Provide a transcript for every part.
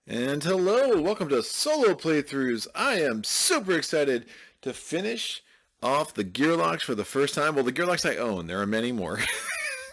And hello, welcome to Solo Playthroughs. I am super excited to finish off the Gearlocs for the first time. Well, the Gearlocs I own, there are many more.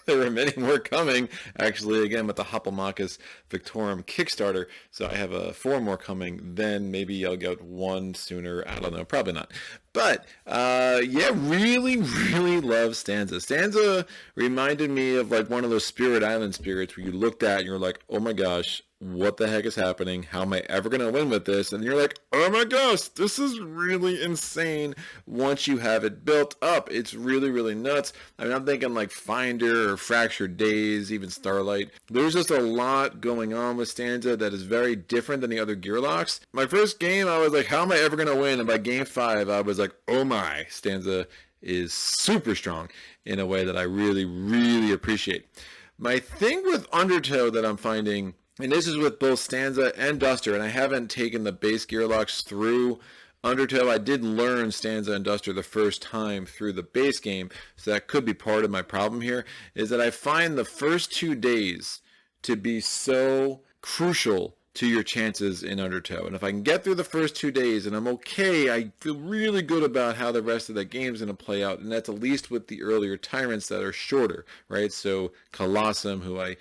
There are many more coming, actually, again, with the Hoplomachus Victorum Kickstarter. So I have 4 more coming. Then maybe I'll get one sooner. I don't know, probably not. But, yeah, really love Stanza. Stanza reminded me of like one of those Spirit Island spirits where you looked at and you're like, oh my gosh, what the heck is happening? How am I ever going to win with this? And you're like, oh my gosh, this is really insane once you have it built up. It's really nuts. I mean, I'm thinking like Finder or Fractured Days, even Starlight. There's just a lot going on with Stanza that is very different than the other Gearlocs. My first game, I was like, how am I ever going to win? And by game 5, I was like, oh my, Stanza is super strong in a way that I really appreciate. My thing with Undertow that I'm finding, and this is with both Stanza and Duster, and I haven't taken the base Gearlocs through Undertow. I did learn Stanza and Duster the first time through the base game, so that could be part of my problem here, is that I find the first 2 days to be so crucial to your chances in Undertow. And if I can get through the first 2 days and I'm okay, I feel really good about how the rest of the game is going to play out. And that's at least with the earlier tyrants that are shorter, right? So Colossum, who I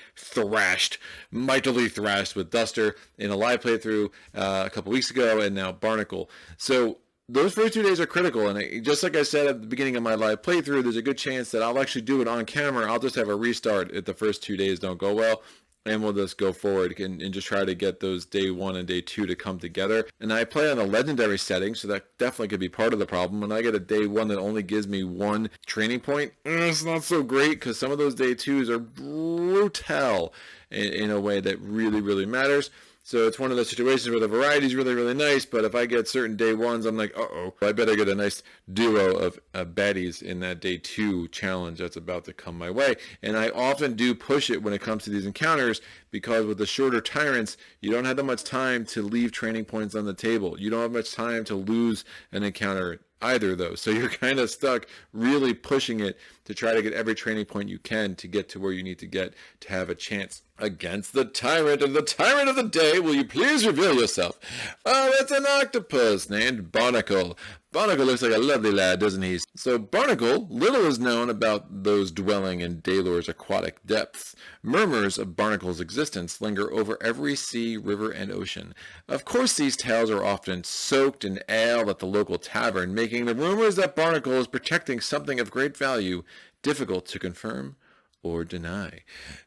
mightily thrashed with Duster in a live playthrough a couple weeks ago, and now Barnacle. So those first 2 days are critical, and just like I said at the beginning of my live playthrough, there's a good chance that I'll actually do it on camera. I'll just have a restart if the first 2 days don't go well, and we'll just go forward and just try to get those day 1 and day 2 to come together. And I play on a legendary setting, so that definitely could be part of the problem. When I get a day 1 that only gives me 1 training point, it's not so great, because some of those day 2s are brutal in a way that really matters. So it's one of those situations where the variety is really nice, but if I get certain day 1s, I'm like, uh-oh, I better get a nice duo of baddies in that day 2 challenge that's about to come my way. And I often do push it when it comes to these encounters, because with the shorter tyrants, you don't have that much time to leave training points on the table. You don't have much time to lose an encounter, either of those. So you're kind of stuck really pushing it to try to get every training point you can to get to where you need to get to have a chance against the tyrant. And the tyrant of the day, will you please reveal yourself? Oh, it's an octopus named Barnacle. Barnacle looks like a lovely lad, doesn't he? So Barnacle, little is known about those dwelling in Daelore's aquatic depths. Murmurs of Barnacle's existence linger over every sea, river, and ocean. Of course, these tales are often soaked in ale at the local tavern, making the rumors that Barnacle is protecting something of great value difficult to confirm or deny.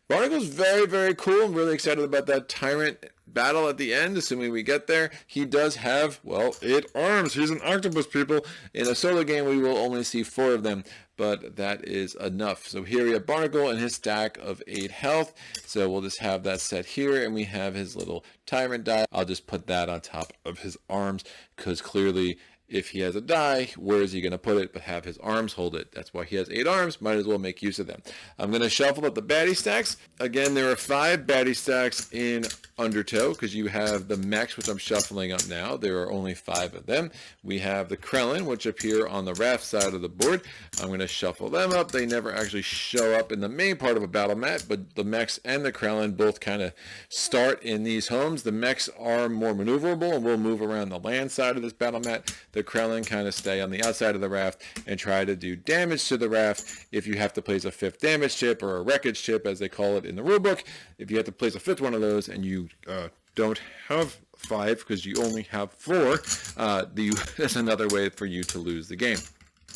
Barnacle's very cool. I'm really excited about that tyrant battle at the end, assuming we get there. He does have, well, 8 arms. He's an octopus, people. In a solo game, we will only see 4 of them, but that is enough. So here we have Barnacle and his stack of 8 health. So we'll just have that set here, and we have his little tyrant die. I'll just put that on top of his arms, because clearly, if he has a die, where is he going to put it but have his arms hold it? That's why he has 8 arms. Might as well make use of them. I'm going to shuffle up the baddie stacks. Again, there are 5 baddie stacks in Undertow, because you have the Mechs, which I'm shuffling up now. There are only 5 of them. We have the Krellin, which appear on the Raft side of the board. I'm going to shuffle them up. They never actually show up in the main part of a battle mat, but the Mechs and the Krellin both kind of start in these homes. The Mechs are more maneuverable and will move around the land side of this battle mat. The Krellin kind of stay on the outside of the raft and try to do damage to the raft if you have to place a 5th damage chip, or a wreckage chip as they call it in the rulebook. If you have to place a 5th one of those and you don't have 5 because you only have 4, that's another way for you to lose the game.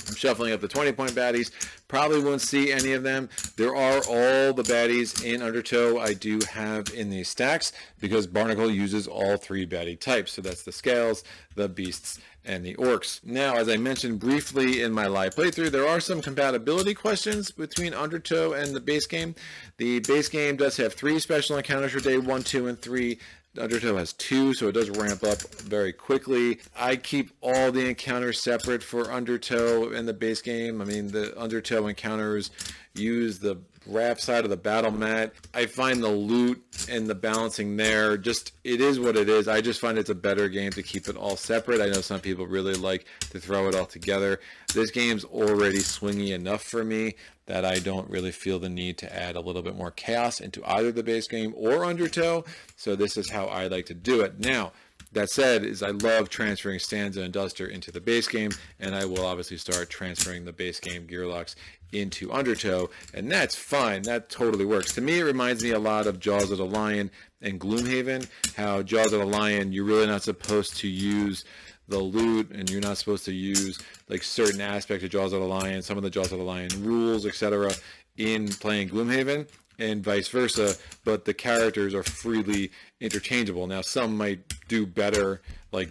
I'm shuffling up the 20-point baddies. Probably won't see any of them. There are all the baddies in Undertow I do have in these stacks, because Barnacle uses all 3 baddie types. So that's the scales, the beasts, and the orcs. Now, as I mentioned briefly in my live playthrough, there are some compatibility questions between Undertow and the base game. The base game does have 3 special encounters for day 1, 2, and 3. Undertow has 2, so it does ramp up very quickly. I keep all the encounters separate for Undertow and the base game. I mean, the Undertow encounters use the Raft side of the battle mat. I find the loot and the balancing there, just, it is what it is. I just find it's a better game to keep it all separate. I know some people really like to throw it all together. This game's already swingy enough for me that I don't really feel the need to add a little bit more chaos into either the base game or Undertow. So this is how I like to do it. Now, that said, is I love transferring Stanza and Duster into the base game, and I will obviously start transferring the base game Gearlocs into Undertow, and that's fine. That totally works. To me, it reminds me a lot of Jaws of the Lion and Gloomhaven, how Jaws of the Lion, you're really not supposed to use the loot, and you're not supposed to use like certain aspects of Jaws of the Lion, some of the Jaws of the Lion rules, etc., in playing Gloomhaven, and vice versa, but the characters are freely interchangeable. Now, some might do better, like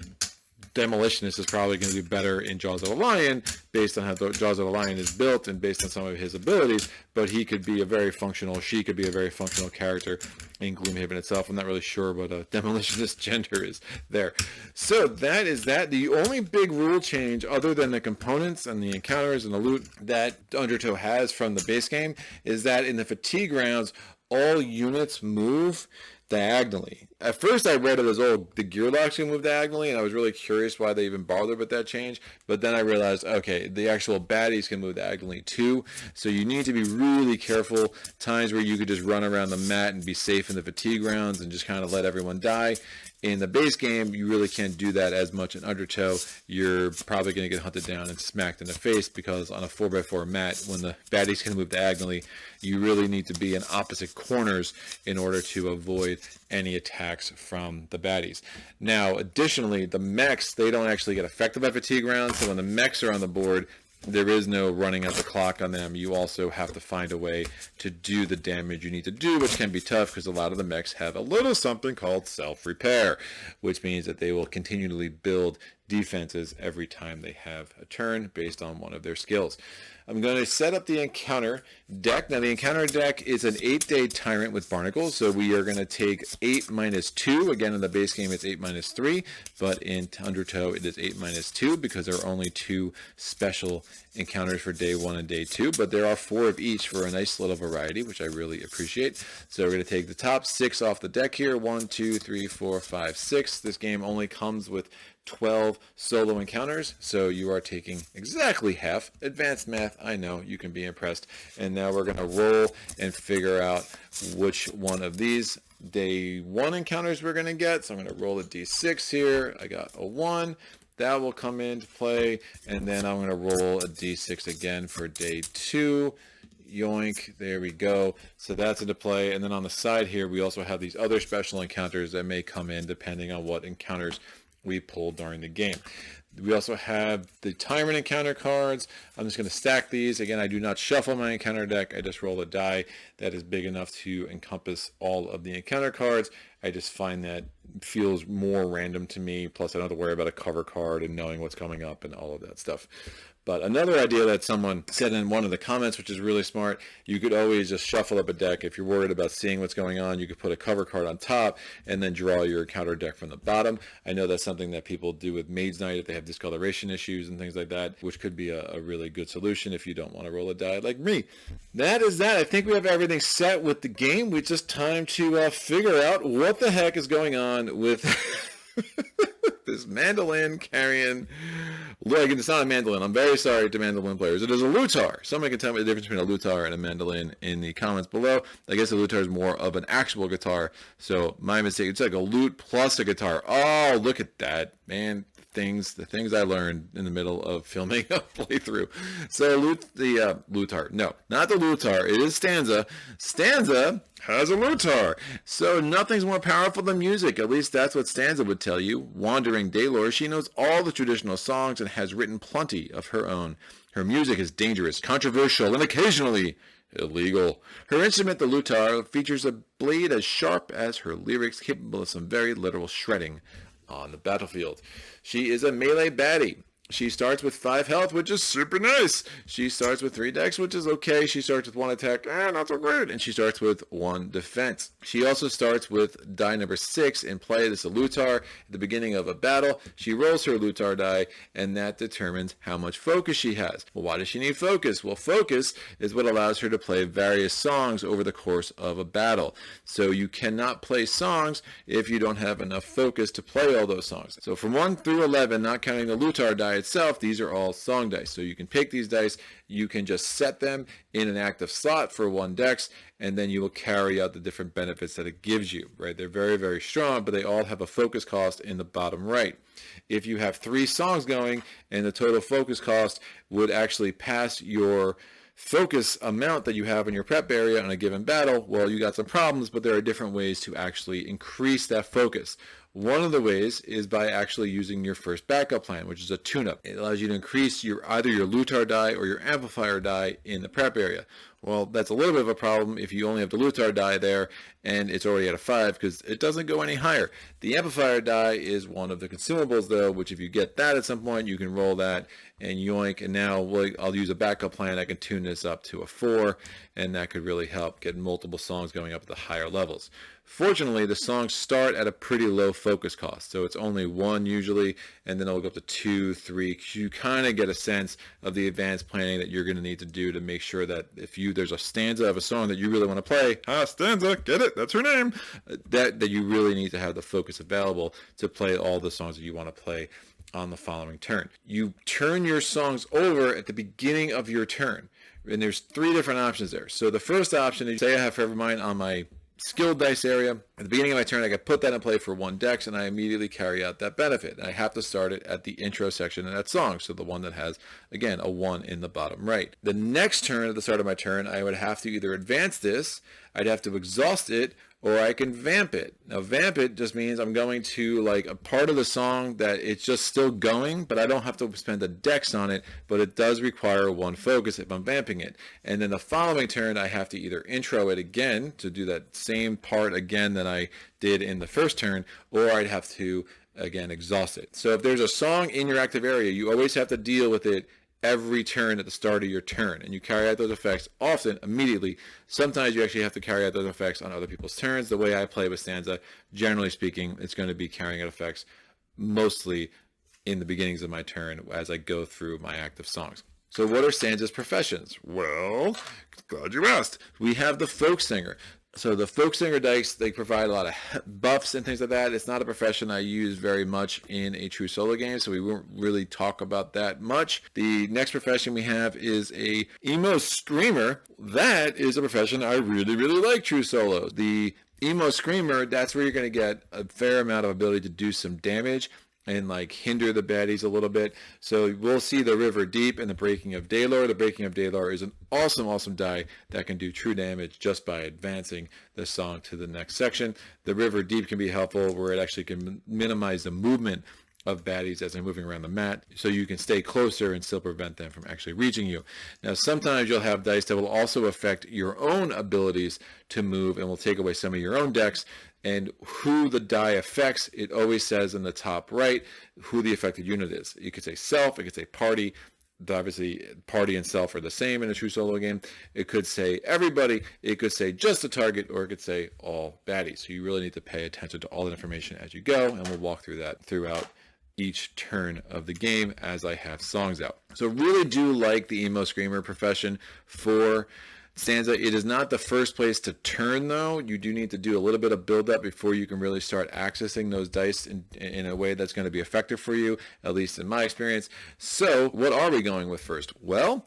Demolitionist is probably going to do better in Jaws of the Lion based on how the Jaws of the Lion is built and based on some of his abilities, but he could be a very functional, she could be a very functional character in Gloomhaven itself. I'm not really sure what a Demolitionist gender is there. So that is that. The only big rule change other than the components and the encounters and the loot that Undertow has from the base game is that in the fatigue rounds, all units move diagonally. At first I read it as, oh, the Gearlocs can move diagonally, and I was really curious why they even bothered with that change, but then I realized, okay, the actual baddies can move diagonally too, so you need to be really careful. Times where you could just run around the mat and be safe in the fatigue rounds and just kind of let everyone die. In the base game, you really can't do that as much in Undertow. You're probably going to get hunted down and smacked in the face, because on a 4x4 mat, when the baddies can move diagonally, you really need to be in opposite corners in order to avoid any attacks from the baddies. Now, additionally, the mechs, they don't actually get affected by fatigue rounds, so when the mechs are on the board, there is no running out the clock on them. You also have to find a way to do the damage you need to do, which can be tough because a lot of the mechs have a little something called self-repair, which means that they will continually build defenses every time they have a turn based on one of their skills. I'm going to set up the encounter deck. Now, the encounter deck is an 8-day Tyrant with Barnacle, so we are going to take 8 - 2. Again, in the base game, it's 8 - 3, but in Undertow, it is 8 - 2 because there are only 2 special encounters for day 1 and day 2, but there are 4 of each for a nice little variety, which I really appreciate. So we're going to take the top 6 off the deck here. 1, 2, 3, 4, 5, 6. This game only comes with 12 solo encounters, so you are taking exactly half. Advanced math, I know, you can be impressed. And now we're going to roll and figure out which one of these day 1 encounters we're going to get. So I'm going to roll a d6 here. I got a 1. That will come into play, and then I'm going to roll a d6 again for day 2. Yoink, there we go. So that's into play. And then on the side here, we also have these other special encounters that may come in depending on what encounters we pull during the game. We also have the Tyrant encounter cards. I'm just going to stack these. Again, I do not shuffle my encounter deck. I just roll a die that is big enough to encompass all of the encounter cards. I just find that feels more random to me. Plus, I don't have to worry about a cover card and knowing what's coming up and all of that stuff. But another idea that someone said in one of the comments, which is really smart, you could always just shuffle up a deck. If you're worried about seeing what's going on, you could put a cover card on top and then draw your encounter deck from the bottom. I know that's something that people do with Mage Knight if they have discoloration issues and things like that, which could be a really good solution if you don't want to roll a die like me. That is that. I think we have everything set with the game. It's just time to figure out what the heck is going on with this mandolin carrying... Look, it's not a mandolin. I'm very sorry to mandolin players. It is a Luitar. Somebody can tell me the difference between a Luitar and a mandolin in the comments below. I guess a Luitar is more of an actual guitar. So my mistake. It's like a lute plus a guitar. Oh, look at that, man. The things I learned in the middle of filming a playthrough. So Luitar. No, not the Luitar. It is Stanza. Stanza has a Luitar. So nothing's more powerful than music. At least that's what Stanza would tell you. Wandering Daelore, she knows all the traditional songs and has written plenty of her own. Her music is dangerous, controversial, and occasionally illegal. Her instrument, the Luitar, features a blade as sharp as her lyrics, capable of some very literal shredding on the battlefield. She is a melee baddie. She starts with 5 health, which is super nice. She starts with 3 dex, which is okay. She starts with 1 attack, not so great. And she starts with 1 defense. She also starts with die number 6 in play. This is a Luitar. At the beginning of a battle, she rolls her Luitar die, and that determines how much focus she has. Well, why does she need focus? Well, focus is what allows her to play various songs over the course of a battle. So you cannot play songs if you don't have enough focus to play all those songs. So from 1 through 11, not counting the Luitar die itself, these are all song dice. So you can pick these dice, you can just set them in an active slot for 1 dex, and then you will carry out the different benefits that it gives you, right? They're very, very strong, but they all have a focus cost in the bottom right. If you have 3 songs going and the total focus cost would actually pass your focus amount that you have in your prep area on a given battle, well, you got some problems, but there are different ways to actually increase that focus. One of the ways is by actually using your first backup plan, which is a tune-up. It allows you to increase either your Luitar die or your amplifier die in the prep area. Well, that's a little bit of a problem if you only have the Luitar die there and it's already at a 5 because it doesn't go any higher. The amplifier die is one of the consumables though, which if you get that at some point, you can roll that and yoink. And now I'll use a backup plan. I can tune this up to a 4 and that could really help get multiple songs going up at the higher levels. Fortunately, the songs start at a pretty low focus cost. So it's only 1 usually, and then it'll go up to 2, 3. You kind of get a sense of the advanced planning that you're going to need to do to make sure that if there's a stanza of a song that you really want to play, Stanza, get it, that's her name, that you really need to have the focus available to play all the songs that you want to play on the following turn. You turn your songs over at the beginning of your turn, and there's 3 different options there. So the first option is, say I have Forever Mine on my skilled dice area. At the beginning of my turn, I can put that in play for 1 dex, and I immediately carry out that benefit. And I have to start it at the intro section of that song, so the one that has, again, a 1 in the bottom right. The next turn, at the start of my turn, I would have to either advance this, I'd have to exhaust it, or I can vamp it. Now, vamp it just means I'm going to like a part of the song that it's just still going, but I don't have to spend a dex on it, but it does require 1 focus if I'm vamping it. And then the following turn, I have to either intro it again to do that same part again that I did in the first turn, or I'd have to, again, exhaust it. So if there's a song in your active area, you always have to deal with it every turn at the start of your turn, and you carry out those effects often immediately. Sometimes you actually have to carry out those effects on other people's turns. The way I play with Stanza, generally speaking, it's going to be carrying out effects mostly in the beginnings of my turn as I go through my active songs. So what are Stanza's professions? Well, glad you asked. We have the folk singer. So the folk singer dice, they provide a lot of buffs and things like that. It's not a profession I use very much in a true solo game, so we won't really talk about that much. The next profession we have is a emo screamer. That is a profession I really, really like true solo. The emo screamer, that's where you're going to get a fair amount of ability to do some damage and like hinder the baddies a little bit. So we'll see the River Deep and the Breaking of Daelore. The Breaking of Daelore is an awesome, awesome die that can do true damage just by advancing the song to the next section. The River Deep can be helpful where it actually can minimize the movement of baddies as they're moving around the mat, so you can stay closer and still prevent them from actually reaching you. Now, sometimes you'll have dice that will also affect your own abilities to move and will take away some of your own decks. And who the die affects, it always says in the top right who the affected unit is. You could say self, it could say party. Obviously, party and self are the same in a true solo game. It could say everybody, it could say just a target, or it could say all baddies. So you really need to pay attention to all the information as you go, and we'll walk through that throughout each turn of the game as I have songs out. So really do like the emo screamer profession for Stanza. It is not the first place to turn though. You do need to do a little bit of build up before you can really start accessing those dice in a way that's going to be effective for you, at least in my experience. So what are we going with first? Well,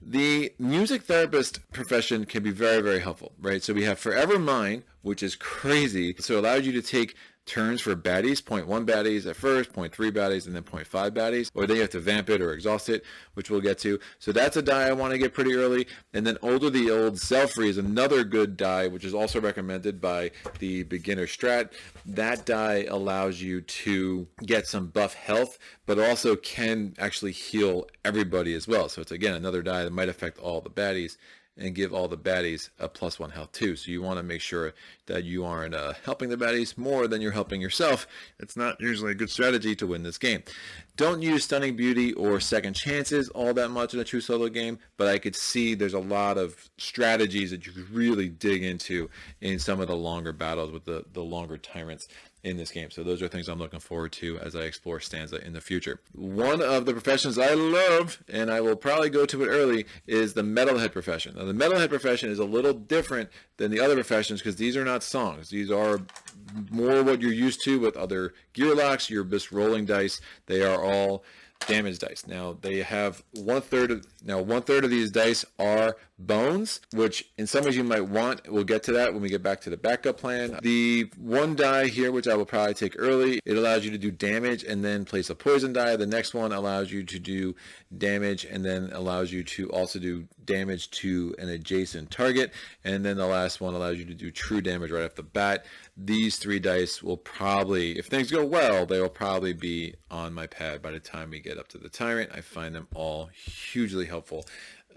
the music therapist profession can be very, very helpful, right? So we have Forever Mine, which is crazy. So it allows you to take turns for baddies, 0.1 baddies at first, 0.3 baddies, and then 0.5 baddies, or then you have to vamp it or exhaust it, which we'll get to. So that's a die I want to get pretty early. And then Older the Old Selfree is another good die, which is also recommended by the beginner strat. That die allows you to get some buff health, but also can actually heal everybody as well. So it's, again, another die that might affect all the baddies and give all the baddies a +1 health too. So you want to make sure that you aren't helping the baddies more than you're helping yourself. It's not usually a good strategy to win this game. Don't use Stunning Beauty or Second Chances all that much in a true solo game, but I could see there's a lot of strategies that you could really dig into in some of the longer battles with the longer tyrants in this game. So those are things I'm looking forward to as I explore Stanza in the future. One of the professions I love, and I will probably go to it early, is the metalhead profession. Now the metalhead profession is a little different than the other professions because these are not songs. These are more what you're used to with other Gearlocs. You're just rolling dice. They are all damage dice. Now they have one third of these dice are bones, which in some ways you might want. We'll get to that when we get back to the backup plan. The one die here, which I will probably take early, it allows you to do damage and then place a poison die. The next one allows you to do damage and then allows you to also do damage to an adjacent target. And then the last one allows you to do true damage right off the bat. These 3 dice will probably, if things go well, they will probably be on my pad by the time we get up to the Tyrant. I find them all hugely helpful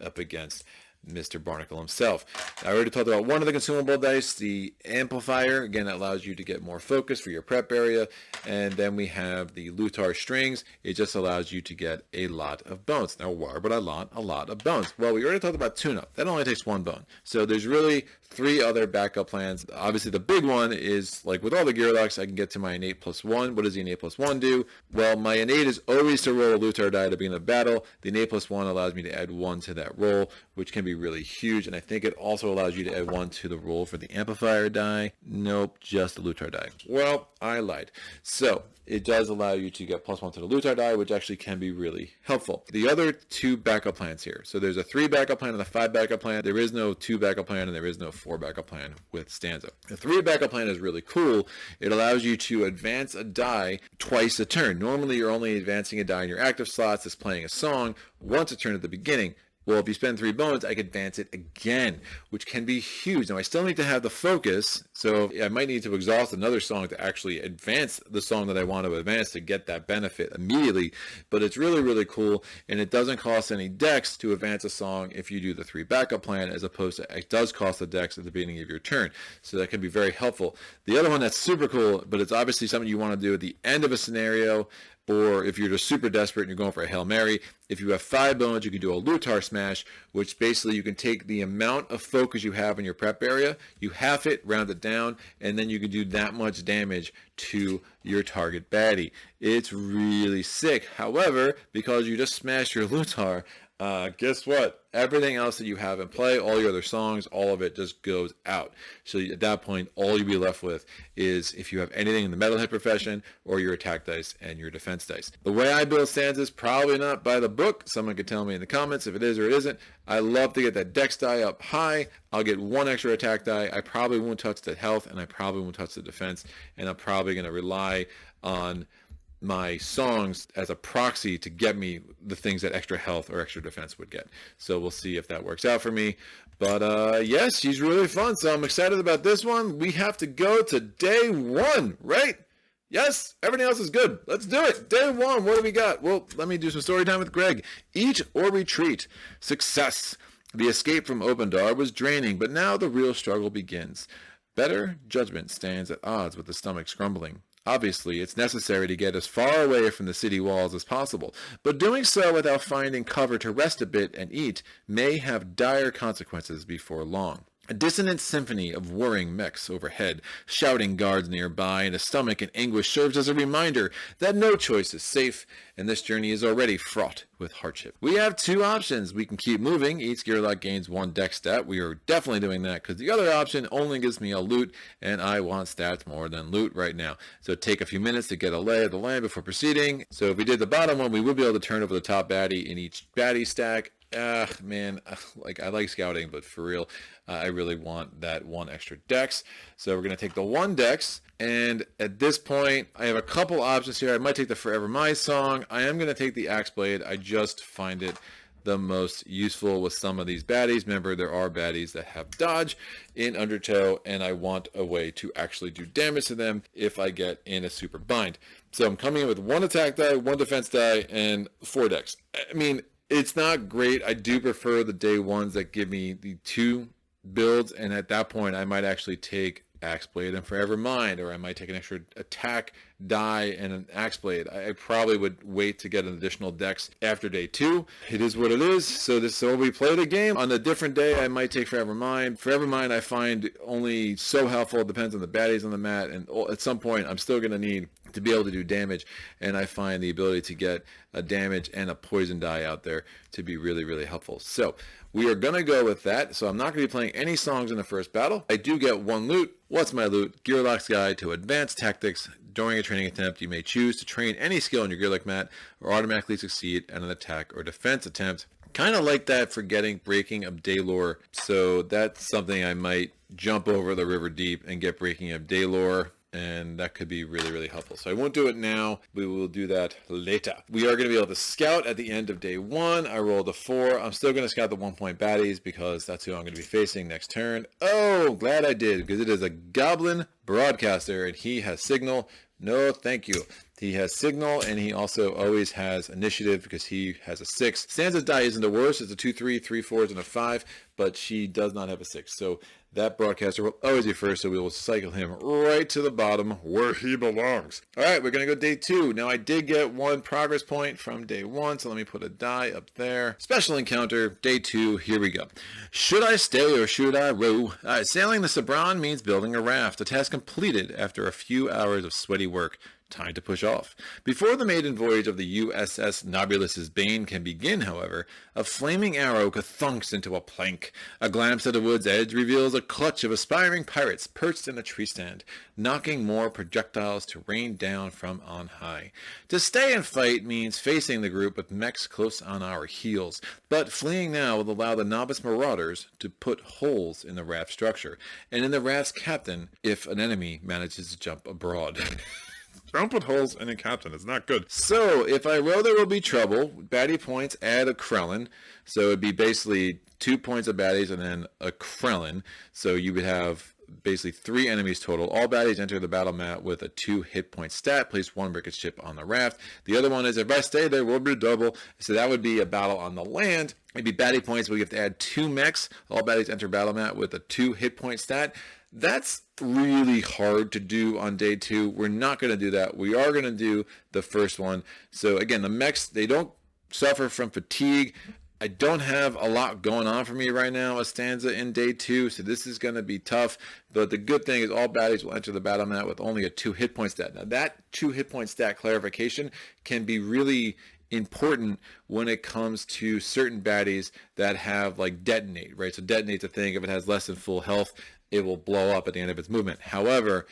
up against Mr. Barnacle himself. I already talked about one of the consumable dice, the amplifier. Again, that allows you to get more focus for your prep area. And then we have the Luitar strings. It just allows you to get a lot of bones. Now, why would I want a lot of bones? Well, we already talked about tune-up. That only takes 1 bone. So there's really 3 other backup plans. Obviously, the big one is, like with all the Gearlocs, I can get to my innate +1. What does the innate +1 do? Well, my innate is always to roll a Luitar die to begin the battle. The innate +1 allows me to add 1 to that roll, which can be really huge. And I think it also allows you to add 1 to the roll for the amplifier die. Nope, just the Luitar die. Well, I lied. So it does allow you to get +1 to the Luitar die, which actually can be really helpful. The other 2 backup plans here. So there's a 3 backup plan and a 5 backup plan. There is no 2 backup plan and there is no 4 backup plan with Stanza. The 3 backup plan is really cool. It allows you to advance a die twice a turn. Normally you're only advancing a die in your active slots that's playing a song once a turn at the beginning. Well, if you spend 3 bones, I can advance it again, which can be huge. Now, I still need to have the focus, so I might need to exhaust another song to actually advance the song that I want to advance to get that benefit immediately. But it's really, really cool, and it doesn't cost any dex to advance a song if you do the 3 backup plan, as opposed to it does cost the dex at the beginning of your turn. So that can be very helpful. The other one that's super cool, but it's obviously something you want to do at the end of a scenario, or if you're just super desperate and you're going for a Hail Mary, if you have 5 bones, you can do a Luitar smash, which basically you can take the amount of focus you have in your prep area, you half it, round it down, and then you can do that much damage to your target baddie. It's really sick. However, because you just smashed your Luitar, guess what? Everything else that you have in play, all your other songs, all of it just goes out. So at that point, all you'll be left with is if you have anything in the metalhead profession or your attack dice and your defense dice. The way I build stanzas, probably not by the book. Someone could tell me in the comments if it is or it isn't. I love to get that dex die up high. I'll get 1 extra attack die. I probably won't touch the health and I probably won't touch the defense. And I'm probably going to rely on my songs as a proxy to get me the things that extra health or extra defense would get. So we'll see if that works out for me. But yes, she's really fun. So I'm excited about this one. We have to go to day 1, right? Yes, everything else is good. Let's do it. Day 1, what do we got? Well, let me do some story time with Greg. Eat or retreat. Success. The escape from Obendar was draining, but now the real struggle begins. Better judgment stands at odds with the stomach's grumbling. Obviously, it's necessary to get as far away from the city walls as possible, but doing so without finding cover to rest a bit and eat may have dire consequences before long. A dissonant symphony of whirring mechs overhead, shouting guards nearby, and a stomach in anguish serves as a reminder that no choice is safe, and this journey is already fraught with hardship. We have 2 options. We can keep moving. Each Gearloc gains 1 dex stat. We are definitely doing that because the other option only gives me a loot, and I want stats more than loot right now. So take a few minutes to get a lay of the land before proceeding. So if we did the bottom one, we would be able to turn over the top baddie in each baddie stack. Man, like I like scouting, but for real, I really want that 1 extra dex. So we're going to take the 1 dex, and at this point, I have a couple options here. I might take the Forever My song. I am going to take the Axe Blade. I just find it the most useful with some of these baddies. Remember, there are baddies that have dodge in Undertow, and I want a way to actually do damage to them if I get in a super bind. So I'm coming in with 1 attack die, 1 defense die, and 4 dex. I mean, It's not great. I do prefer the day ones that give me the 2 builds, and at that point I might actually take Axe Blade and Forever Mind, or I might take an extra attack die and an Axe Blade. I probably would wait to get an additional dex after day 2. It is what it is. So we play the game. On a different day, I might take Forever Mind. Forever Mind I find only so helpful. It depends on the baddies on the mat, and at some point I'm still going to need to be able to do damage, and I find the ability to get a damage and a poison die out there to be really, really helpful. So we are going to go with that. So I'm not going to be playing any songs in the first battle. I do get 1 loot. What's my loot? Gearloc's Guide to Advanced Tactics. During a training attempt, you may choose to train any skill in your Gearloc mat or automatically succeed at an attack or defense attempt. Kind of like that for getting Breaking of Daelore. So that's something I might jump over the river deep and get Breaking of Daelore, and that could be really, really helpful. So I won't do it now. We will do that later. We are going to be able to scout at the end of day 1. I rolled a 4. I'm still going to scout the 1-point baddies because that's who I'm going to be facing next turn. Oh, glad I did, because it is a goblin broadcaster, and he has signal. No, thank you. He has signal, and he also always has initiative because he has a 6. Stanza's die isn't the worst. It's a 2, 3, 3, 4s, and a 5, but she does not have a 6. So that broadcaster will always be first, so we will cycle him right to the bottom where he belongs. All right, we're going to go day 2. Now, I did get 1 progress point from day 1, so let me put a die up there. Special encounter, day 2, here we go. Should I stay or should I row? Sailing the Sibron means building a raft, a task completed after a few hours of sweaty work. Time to push off. Before the maiden voyage of the USS Nobulus's Bane can begin, however, a flaming arrow thunks into a plank. A glance at the wood's edge reveals a clutch of aspiring pirates perched in a tree stand, knocking more projectiles to rain down from on high. To stay and fight means facing the group with mechs close on our heels, but fleeing now will allow the novice marauders to put holes in the raft structure, and in the raft's captain if an enemy manages to jump abroad. Don't put holes in a captain. It's not good. So, if I row, there will be trouble. Baddie points, add a Krellin. So, it'd be basically 2 points of baddies and then a Krellin. So, you would have basically 3 enemies total. All baddies enter the battle mat with a 2 hit point stat. Place 1 brick chip on the raft. The other one is, if I stay, there will be double. So, that would be a battle on the land. It'd be baddie points where you have to add 2 mechs. All baddies enter battle mat with a 2 hit point stat. That's really hard to do on day 2. We're not going to do that. We are going to do the first one. So again, the mechs, they don't suffer from fatigue. I don't have a lot going on for me right now, a stanza in day 2, so this is going to be tough. But the good thing is all baddies will enter the battle mat with only a 2 hit point stat. Now that 2 hit point stat clarification can be really important when it comes to certain baddies that have like detonate, right? So detonate's a thing. If it has less than full health, it will blow up at the end of its movement. However,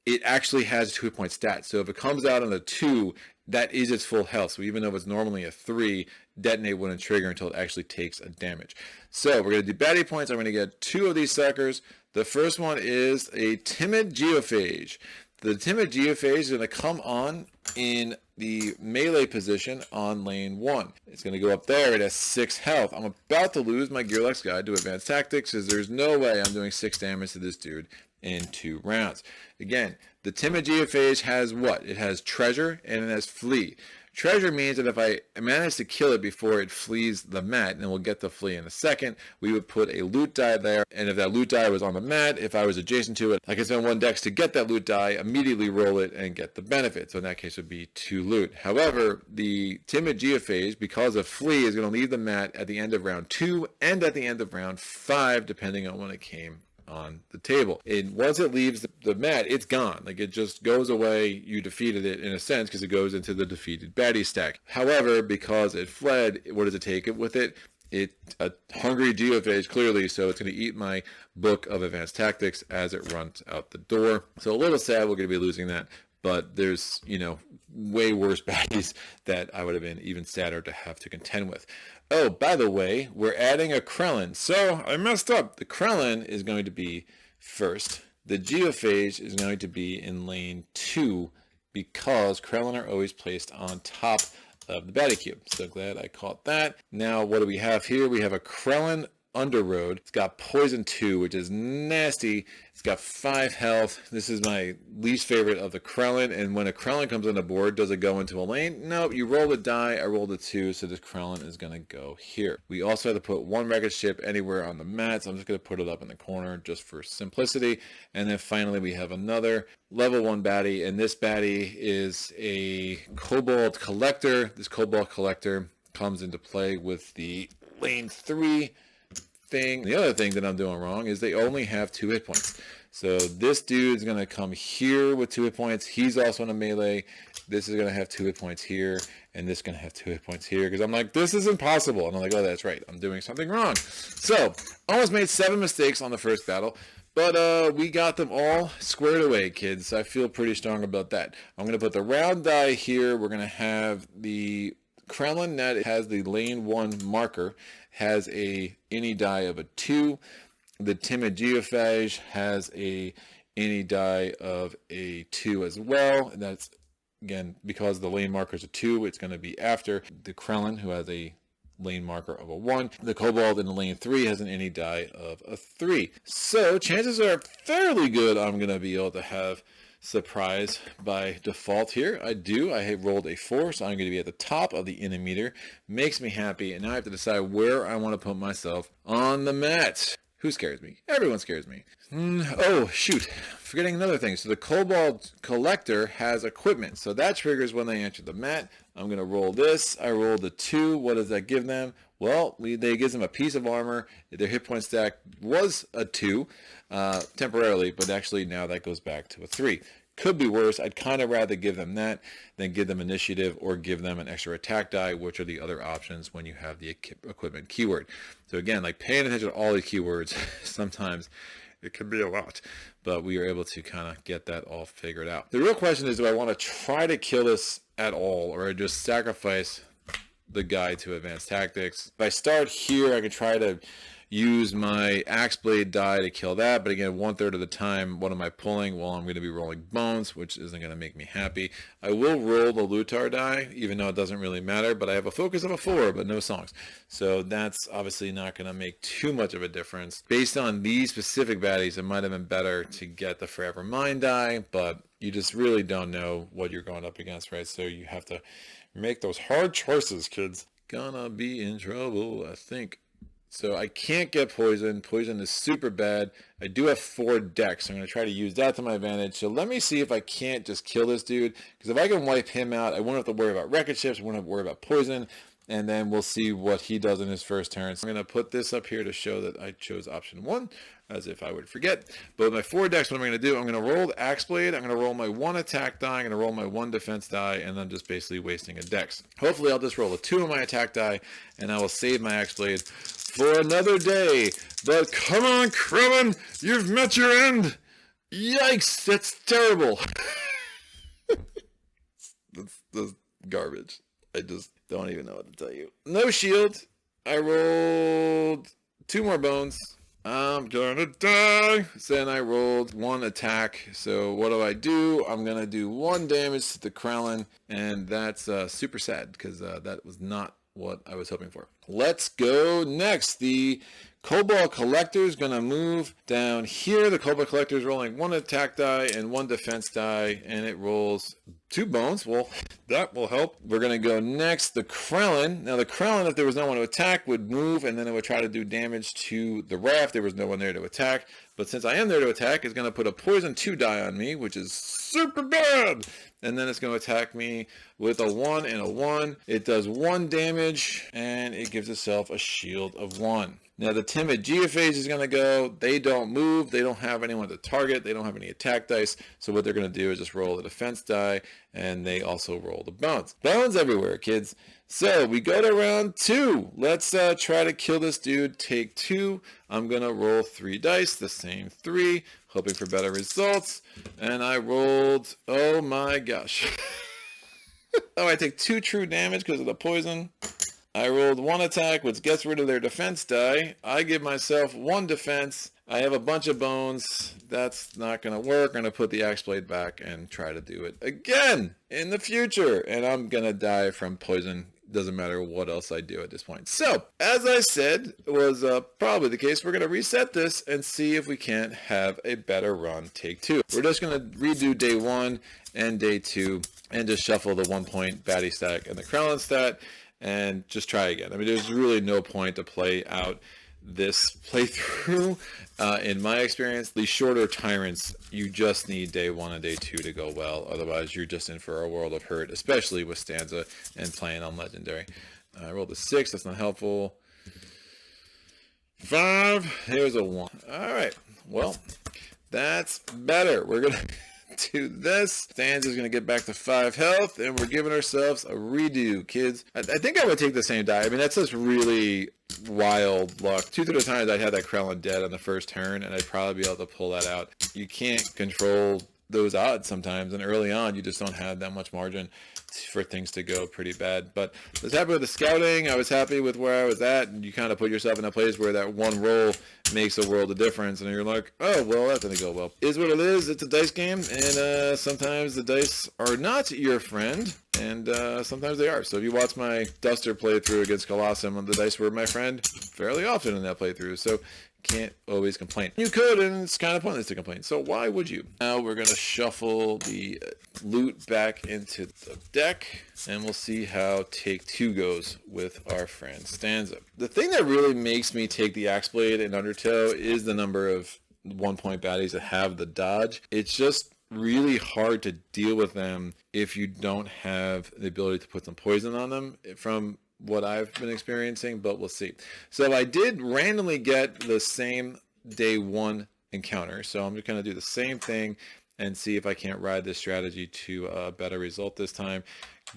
it actually has a 2 hit point stat. So if it comes out on a 2, that is its full health. So even though it's normally a 3, detonate wouldn't trigger until it actually takes a damage. So we're going to do baddie points. I'm going to get 2 of these suckers. The first one is a Timid Geophage. The Timid Geophage is going to come on in the melee position on lane 1. It's going to go up there. It has 6 health. I'm about to lose my Gearlocs Guide to Advanced Tactics because there's no way I'm doing 6 damage to this dude in 2 rounds. Again, the Timid Geophage has what? It has Treasure and it has Flee. Treasure means that if I manage to kill it before it flees the mat, and we'll get to flee in a second, we would put a loot die there, and if that loot die was on the mat, if I was adjacent to it, I can spend 1 dex to get that loot die, immediately roll it, and get the benefit. So in that case, it would be 2 loot. However, the Timid Geophage, because of flee, is going to leave the mat at the end of round 2 and at the end of round 5, depending on when it came on the table. And once it leaves the mat, it's gone. Like, it just goes away. You defeated it in a sense because it goes into the defeated baddie stack. However, because it fled, what does it take it with it? It's a hungry geophage, clearly, so it's going to eat my book of advanced tactics as it runs out the door. So a little sad we're going to be losing that, but there's, you know, way worse baddies that I would have been even sadder to have to contend with. Oh, by the way, we're adding a Krellin. So I messed up. The Krellin is going to be first. The Geophage is going to be in lane 2 because Krellin are always placed on top of the baddie cube. So glad I caught that. Now, what do we have here? We have a Krellin Underroad. It's got Poison 2, which is nasty. It's got 5 health. This is my least favorite of the Krellin. And when a Krellin comes on the board, does it go into a lane? No, you roll a die. I rolled a 2, so this Krellin is going to go here. We also have to put 1 wreckage ship anywhere on the mat, so I'm just going to put it up in the corner just for simplicity. And then finally, we have another level 1 baddie, and this baddie is a Cobalt Collector. This Cobalt Collector comes into play with the lane 3 thing. The other thing that I'm doing wrong is they only have 2 hit points. So this dude is going to come here with 2 hit points. He's also in a melee. This is going to have 2 hit points here, and this is going to have 2 hit points here, because I'm like, this is impossible. And I'm like, oh, that's right. I'm doing something wrong. So almost made 7 mistakes on the first battle, but we got them all squared away, kids. I feel pretty strong about that. I'm going to put the round die here. We're going to have the Krellin that has the lane 1 marker, has a any die of a 2. The Timid Geophage has a any die of a 2 as well. And that's, again, because the lane marker is a 2, it's going to be after the Krellin, who has a lane marker of a 1. The Cobalt in the lane 3 has an any die of a 3. So chances are fairly good I'm going to be able to have surprise by default here. I do. I have rolled a 4, so I'm going to be at the top of the inning meter. Makes me happy, and now I have to decide where I want to put myself on the mat. Who scares me? Everyone scares me. Oh, shoot. Forgetting another thing. So the Cobalt Collector has equipment, so that triggers when they enter the mat. I'm going to roll this. I rolled a 2. What does that give them? Well, they gives them a piece of armor. Their hit point stack was a 2 temporarily, but actually now that goes back to a 3. Could be worse. I'd kind of rather give them that than give them initiative or give them an extra attack die, which are the other options when you have the equipment keyword. So again, like paying attention to all these keywords, sometimes it can be a lot, but we are able to kind of get that all figured out. The real question is, do I want to try to kill this at all, or just sacrifice the guy to advanced tactics? If I start here, I could try to use my axe blade die to kill that, but again, 1/3 of the time, what am I pulling? Well, I'm going to be rolling bones, which isn't going to make me happy. I will roll the Luitar die, even though it doesn't really matter, but I have a focus of a 4, but no songs, so that's obviously not going to make too much of a difference. Based on these specific baddies, it might have been better to get the Forever Mind die, but you just really don't know what you're going up against, right? So you have to make those hard choices, kids. Gonna be in trouble, I think. So I can't get poison. Poison is super bad. I do have 4 decks, so I'm going to try to use that to my advantage. So let me see if I can't just kill this dude, because if I can wipe him out, I won't have to worry about wreckage ships, I won't have to worry about poison, and then we'll see what he does in his first turn. So I'm going to put this up here to show that I chose option 1, as if I would forget. But with my 4 decks, what I'm going to do, I'm going to roll the Axe Blade, I'm going to roll my 1 attack die, I'm going to roll my 1 defense die, and I'm just basically wasting a dex. Hopefully I'll just roll a 2 on my attack die, and I will save my Axe Blade for another day. But come on, Krellin, you've met your end. Yikes, that's terrible. that's garbage. I just don't even know what to tell you. No shield. I rolled 2 more bones. I'm gonna die. Then I rolled 1 attack. So what do? I'm gonna do 1 damage to the Krellin, and that's super sad, because that was not what I was hoping for. Let's go next. The Cobalt Collector is going to move down here. The Cobalt Collector is rolling 1 attack die and 1 defense die, and it rolls 2 bones. Well, that will help. We're going to go next. The Krellin. Now, the Krellin, if there was no one to attack, would move, and then it would try to do damage to the raft. There was no one there to attack. But since I am there to attack, it's going to put a poison 2 die on me, which is super bad. And then it's going to attack me with a 1 and a 1. It does 1 damage, and it gives itself a shield of 1. Now the Timid Geophage is going to go. They don't move. They don't have anyone to target. They don't have any attack dice. So what they're going to do is just roll a defense die, and they also roll the bones. Bones everywhere, kids. So we go to round 2. Let's try to kill this dude. Take 2. I'm going to roll 3 dice, the same 3, hoping for better results. And I rolled, oh my gosh. Oh, I take 2 true damage because of the poison. I rolled 1 attack, which gets rid of their defense die. I give myself 1 defense. I have a bunch of bones. That's not going to work. I'm going to put the Axe Blade back and try to do it again in the future. And I'm going to die from poison doesn't matter what else I do at this point. So, as I said, was probably the case. We're going to reset this and see if we can't have a better run take 2. We're just going to redo day 1 and day 2 and just shuffle the 1-point baddie stack and the Krellin stat and just try again. I mean, there's really no point to play out this playthrough. In my experience, the shorter tyrants, you just need day 1 and day 2 to go well. Otherwise, you're just in for a world of hurt, especially with Stanza and playing on Legendary. I rolled a 6. That's not helpful. 5. Here's a 1. All right. Well, that's better. We're going to do this. Stanza's going to get back to 5 health, and we're giving ourselves a redo, kids. I think I would take the same die. I mean, that's just really wild luck. 2/3 of the times I'd had that Krellin dead on the first turn, and I'd probably be able to pull that out. You can't control those odds sometimes, and early on, you just don't have that much margin for things to go pretty bad. But I was happy with the scouting. I was happy with where I was at, and you kind of put yourself in a place where that one roll makes a world of difference, and you're like, oh, well, that didn't go well. Is what it is. It's a dice game, and sometimes the dice are not your friend, and sometimes they are. So if you watch my Duster playthrough against Colossum, the dice were my friend fairly often in that playthrough. So can't always complain. You could, and it's kind of pointless to complain. So why would you? Now we're going to shuffle the loot back into the deck, and we'll see how take 2 goes with our friend Stanza. The thing that really makes me take the Axe Blade in Undertow is the number of 1-point baddies that have the dodge. It's just really hard to deal with them if you don't have the ability to put some poison on them from what I've been experiencing, but we'll see. So I did randomly get the same day 1 encounter, so I'm just going to do the same thing and see if I can't ride this strategy to a better result this time.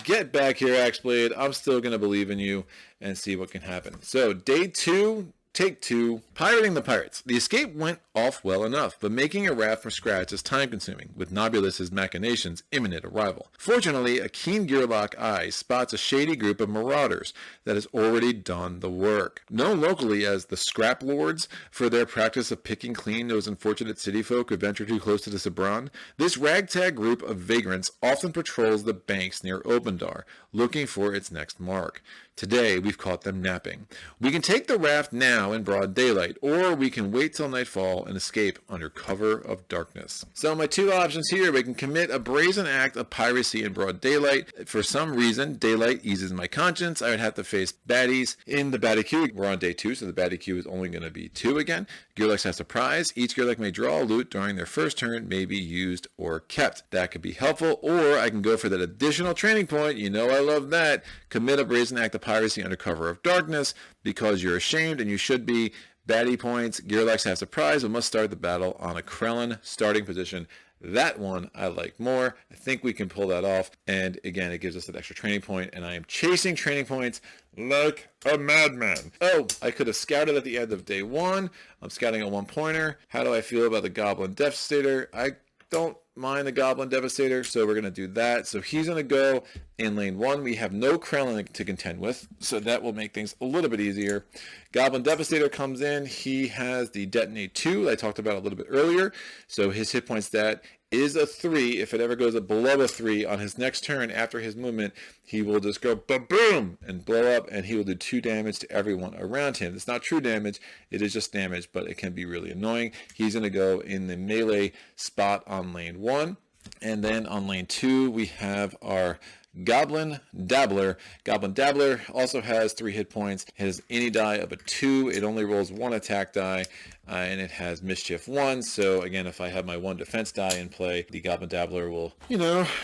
Get back here, Axeblade. I'm still going to believe in you and see what can happen. So day 2, take 2, pirating the pirates. The escape went off well enough, but making a raft from scratch is time-consuming, with Nobulus's machinations imminent arrival. Fortunately, a keen Gearloc eye spots a shady group of marauders that has already done the work. Known locally as the Scrap Lords for their practice of picking clean those unfortunate city folk who venture too close to the Sibron, this ragtag group of vagrants often patrols the banks near Opendar, looking for its next mark. Today, we've caught them napping. We can take the raft now in broad daylight, or we can wait till nightfall and escape under cover of darkness. So my 2 options here, we can commit a brazen act of piracy in broad daylight. For some reason, daylight eases my conscience. I would have to face baddies in the baddie queue. We're on day 2, so the baddie queue is only going to be 2 again. Gearlocs have surprise. Each Gearloc may draw loot during their first turn, may be used or kept. That could be helpful, or I can go for that additional training point. You know I love that. Commit a brazen act of piracy under cover of darkness because you're ashamed, and you should be. Baddie points. Gearlocs have surprise but must start the battle on a Krellin starting position. That one I like more. I think we can pull that off. And again, it gives us an extra training point, and I am chasing training points like a madman. Oh, I could have scouted at the end of day 1. I'm scouting a 1-pointer. How do I feel about the Goblin Devastator? I don't mind the Goblin Devastator, so we're going to do that. So he's going to go in lane 1. We have no Krellin to contend with, so that will make things a little bit easier. Goblin Devastator comes in. He has the Detonate 2 I talked about a little bit earlier, so his hit point stat is a 3. If it ever goes below a 3 on his next turn after his movement, he will just go ba-boom and blow up, and he will do 2 damage to everyone around him. It's not true damage, it is just damage, but it can be really annoying. He's going to go in the melee spot on lane 1, and then on lane 2 we have our Goblin Dabbler. Goblin Dabbler also has 3 hit points. It has any die of a 2. It only rolls 1 attack die, and it has Mischief 1. So again, if I have my 1 defense die in play, the Goblin Dabbler will,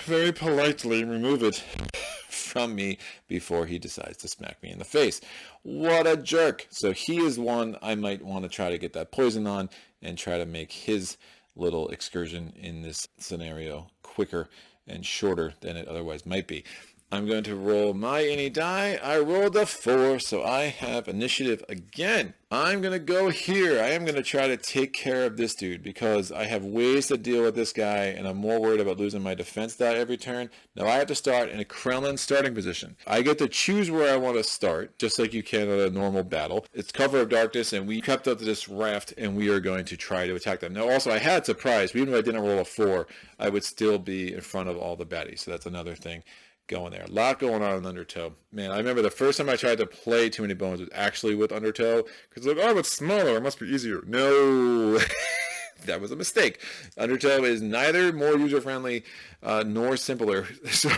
very politely remove it from me before he decides to smack me in the face. What a jerk. So he is one I might want to try to get that poison on and try to make his little excursion in this scenario quicker and shorter than it otherwise might be. I'm going to roll my any die. I rolled a 4, so I have initiative again. I'm going to go here. I am going to try to take care of this dude because I have ways to deal with this guy, and I'm more worried about losing my defense die every turn. Now I have to start in a Krellin starting position. I get to choose where I want to start, just like you can in a normal battle. It's cover of darkness, and we crept up to this raft, and we are going to try to attack them. Now also, I had surprise. Even if I didn't roll a 4, I would still be in front of all the baddies, so that's another thing going there. A lot going on in Undertow. Man, I remember the first time I tried to play Too Many Bones was actually with Undertow. Because like, oh, it's smaller. It must be easier. No. That was a mistake. Undertow is neither more user-friendly nor simpler. So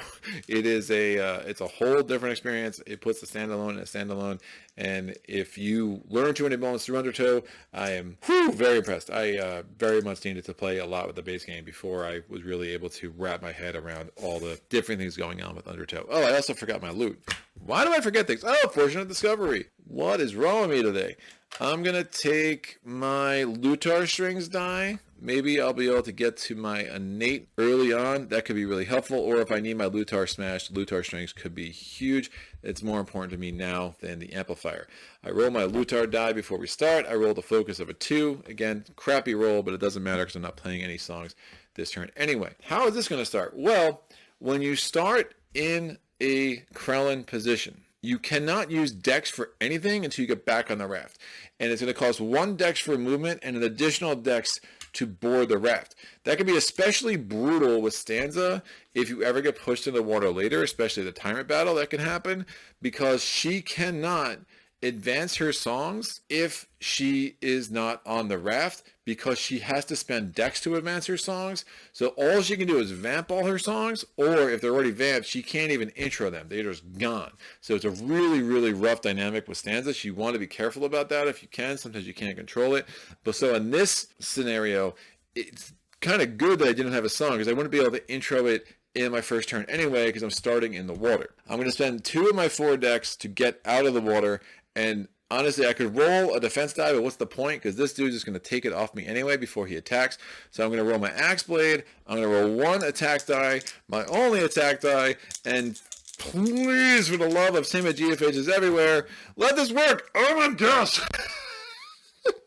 it is it's a whole different experience. It puts the standalone in a standalone. And if you learn Too Many Bones through Undertow, I am very impressed. I very much needed to play a lot with the base game before I was really able to wrap my head around all the different things going on with Undertow. Oh, I also forgot my loot. Why do I forget things? Oh, Fortunate Discovery. What is wrong with me today? I'm going to take my Luitar strings die. Maybe I'll be able to get to my innate early on. That could be really helpful. Or if I need my Luitar smashed, Luitar strings could be huge. It's more important to me now than the amplifier. I roll my Luitar die before we start. I rolled a focus of a 2. Again, crappy roll, but it doesn't matter because I'm not playing any songs this turn anyway. How is this going to start? Well, when you start in a Krellin position, you cannot use Dex for anything until you get back on the raft. And it's going to cost 1 Dex for movement and an additional Dex to board the raft. That can be especially brutal with Stanza if you ever get pushed in the water later, especially the Tyrant battle that can happen, because she cannot advance her songs if she is not on the raft, because she has to spend Dex to advance her songs. So all she can do is vamp all her songs, or if they're already vamped, she can't even intro them. They're just gone. So it's a really, really rough dynamic with Stanza. You want to be careful about that if you can. Sometimes you can't control it. But so in this scenario, it's kind of good that I didn't have a song, because I wouldn't be able to intro it in my first turn anyway, because I'm starting in the water. I'm going to spend 2 of my 4 Dex to get out of the water. And honestly, I could roll a defense die, but what's the point? Because this dude's just going to take it off me anyway before he attacks. So I'm going to roll my Axe Blade. I'm going to roll 1 attack die, my only attack die, and please, for the love of Sima GFHs everywhere, let this work! Oh my gosh!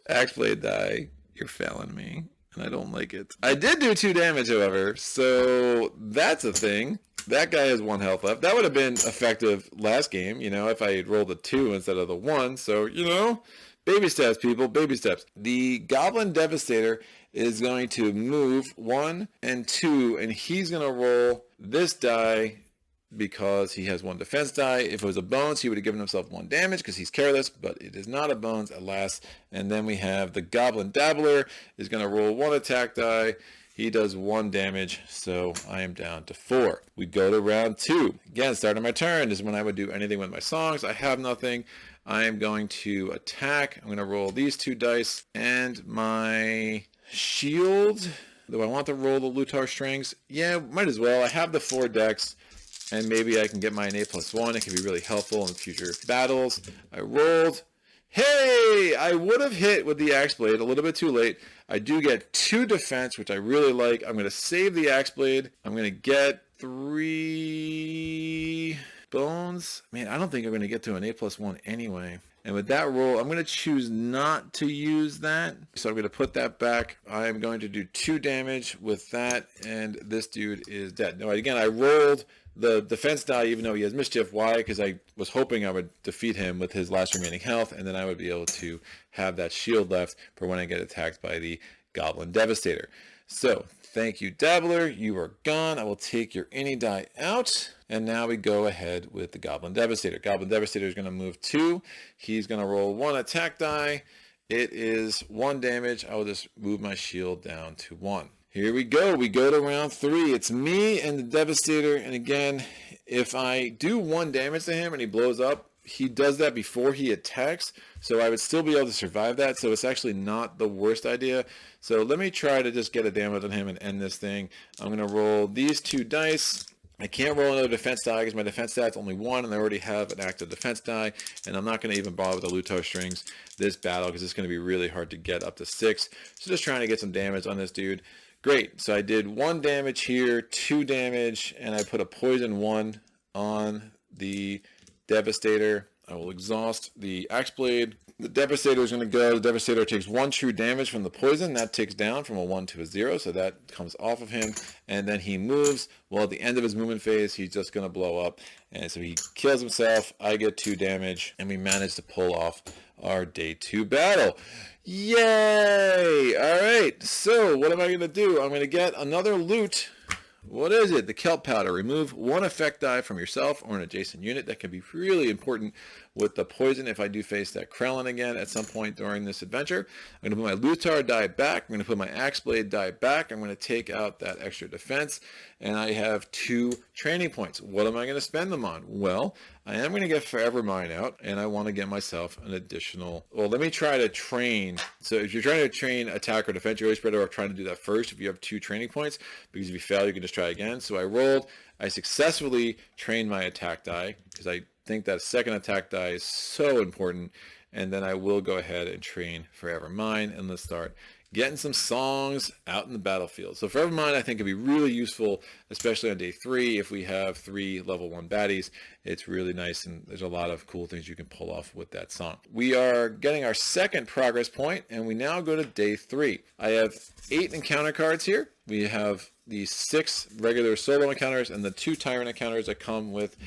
Axe Blade die, you're failing me, and I don't like it. I did do 2 damage, however, so that's a thing. That guy has 1 health left. That would have been effective last game, if I had rolled a 2 instead of the 1. So, baby steps, people, baby steps. The Goblin Devastator is going to move 1 and 2, and he's going to roll this die because he has 1 defense die. If it was a bones, he would have given himself 1 damage because he's careless, but it is not a bones at last. And then we have the Goblin Dabbler is going to roll 1 attack die. He does 1 damage, so I am down to 4. We go to round 2. Again, starting my turn. This is when I would do anything with my songs. I have nothing. I am going to attack. I'm going to roll these 2 dice and my shield. Do I want to roll the Luitar strings? Yeah, might as well. I have the 4 Dex, and maybe I can get my innate +1. It can be really helpful in future battles. I rolled. Hey, I would have hit with the Axe Blade a little bit too late. I do get 2 defense, which I really like. I'm going to save the Axe Blade. I'm going to get 3 bones. Man, I don't think I'm going to get to an A +1 anyway. And with that roll, I'm going to choose not to use that. So I'm going to put that back. I am going to do 2 damage with that, and this dude is dead. Now, again, I rolled the defense die, even though he has mischief. Why? Because I was hoping I would defeat him with his last remaining health, and then I would be able to have that shield left for when I get attacked by the Goblin Devastator. So, thank you, Dabbler. You are gone. I will take your any die out. And now we go ahead with the Goblin Devastator. Goblin Devastator is going to move 2. He's going to roll 1 attack die. It is 1 damage. I will just move my shield down to 1. Here we go. We go to round 3. It's me and the Devastator. And again, if I do 1 damage to him and he blows up, he does that before he attacks. So I would still be able to survive that. So it's actually not the worst idea. So let me try to just get a damage on him and end this thing. I'm going to roll these 2 dice. I can't roll another defense die because my defense stat's only 1 and I already have an active defense die. And I'm not going to even bother with the Luitar strings this battle because it's going to be really hard to get up to 6. So just trying to get some damage on this dude. Great, so I did 1 damage here, 2 damage, and I put a poison 1 on the Devastator. I will exhaust the Axe Blade. The Devastator is going to go. The Devastator takes 1 true damage from the poison. That ticks down from a 1 to a 0, so that comes off of him. And then he moves. Well, at the end of his movement phase, he's just going to blow up. And so he kills himself. I get 2 damage, and we manage to pull off our day 2 battle. Yay! All right, so what am I going to do? I'm going to get another loot What is it? The kelp powder. Remove one effect die from yourself or an adjacent unit. That can be really important with the poison if I do face that Krellin again at some point during this adventure. I'm going to put my Luitar die back. I'm going to put my Axe Blade die back. I'm going to take out that extra defense. And I have 2 training points. What am I going to spend them on? Well, I am going to get Forever Mine out, and I want to get myself an additional... Well, let me try to train. So if you're trying to train attack or defense, you're always better off trying to do that first if you have 2 training points, because if you fail, you can just try again. So I rolled. I successfully trained my attack die, because I think that second attack die is so important. And then I will go ahead and train Forever Mine, and let's start getting some songs out in the battlefield. So Forever Mine, I think, could be really useful, especially on day 3 if we have 3 level 1 baddies. It's really nice, and there's a lot of cool things you can pull off with that song. We are getting our second progress point, and we now go to day 3. I have 8 encounter cards here. We have the 6 regular solo encounters and the 2 tyrant encounters that come with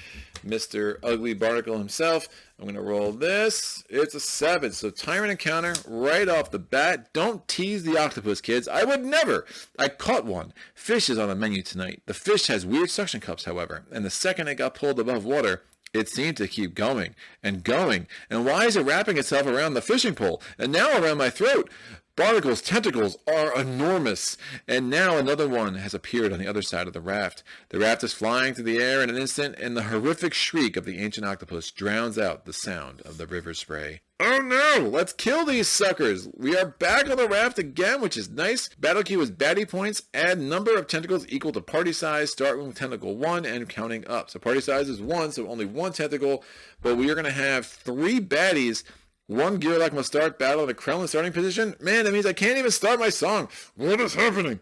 Mr. Ugly Barnacle himself. I'm going to roll this. It's a 7. So tyrant encounter right off the bat. Don't tease the octopus, kids. I would never. I caught one. Fish is on the menu tonight. The fish has weird suction cups, however. And the second it got pulled above water, it seemed to keep going and going. And why is it wrapping itself around the fishing pole and now around my throat? Barnacle's tentacles are enormous, and now another one has appeared on the other side of the raft. The raft is flying through the air in an instant, and the horrific shriek of the ancient octopus drowns out the sound of the river spray. Oh no! Let's kill these suckers! We are back on the raft again, which is nice. Battle key was baddie points. Add number of tentacles equal to party size. Start with tentacle 1 and counting up. So party size is 1, so only 1 tentacle, but we are going to have 3 baddies. 1 Gearloc must start battle in a Krellin starting position. Man, that means I can't even start my song. What is happening?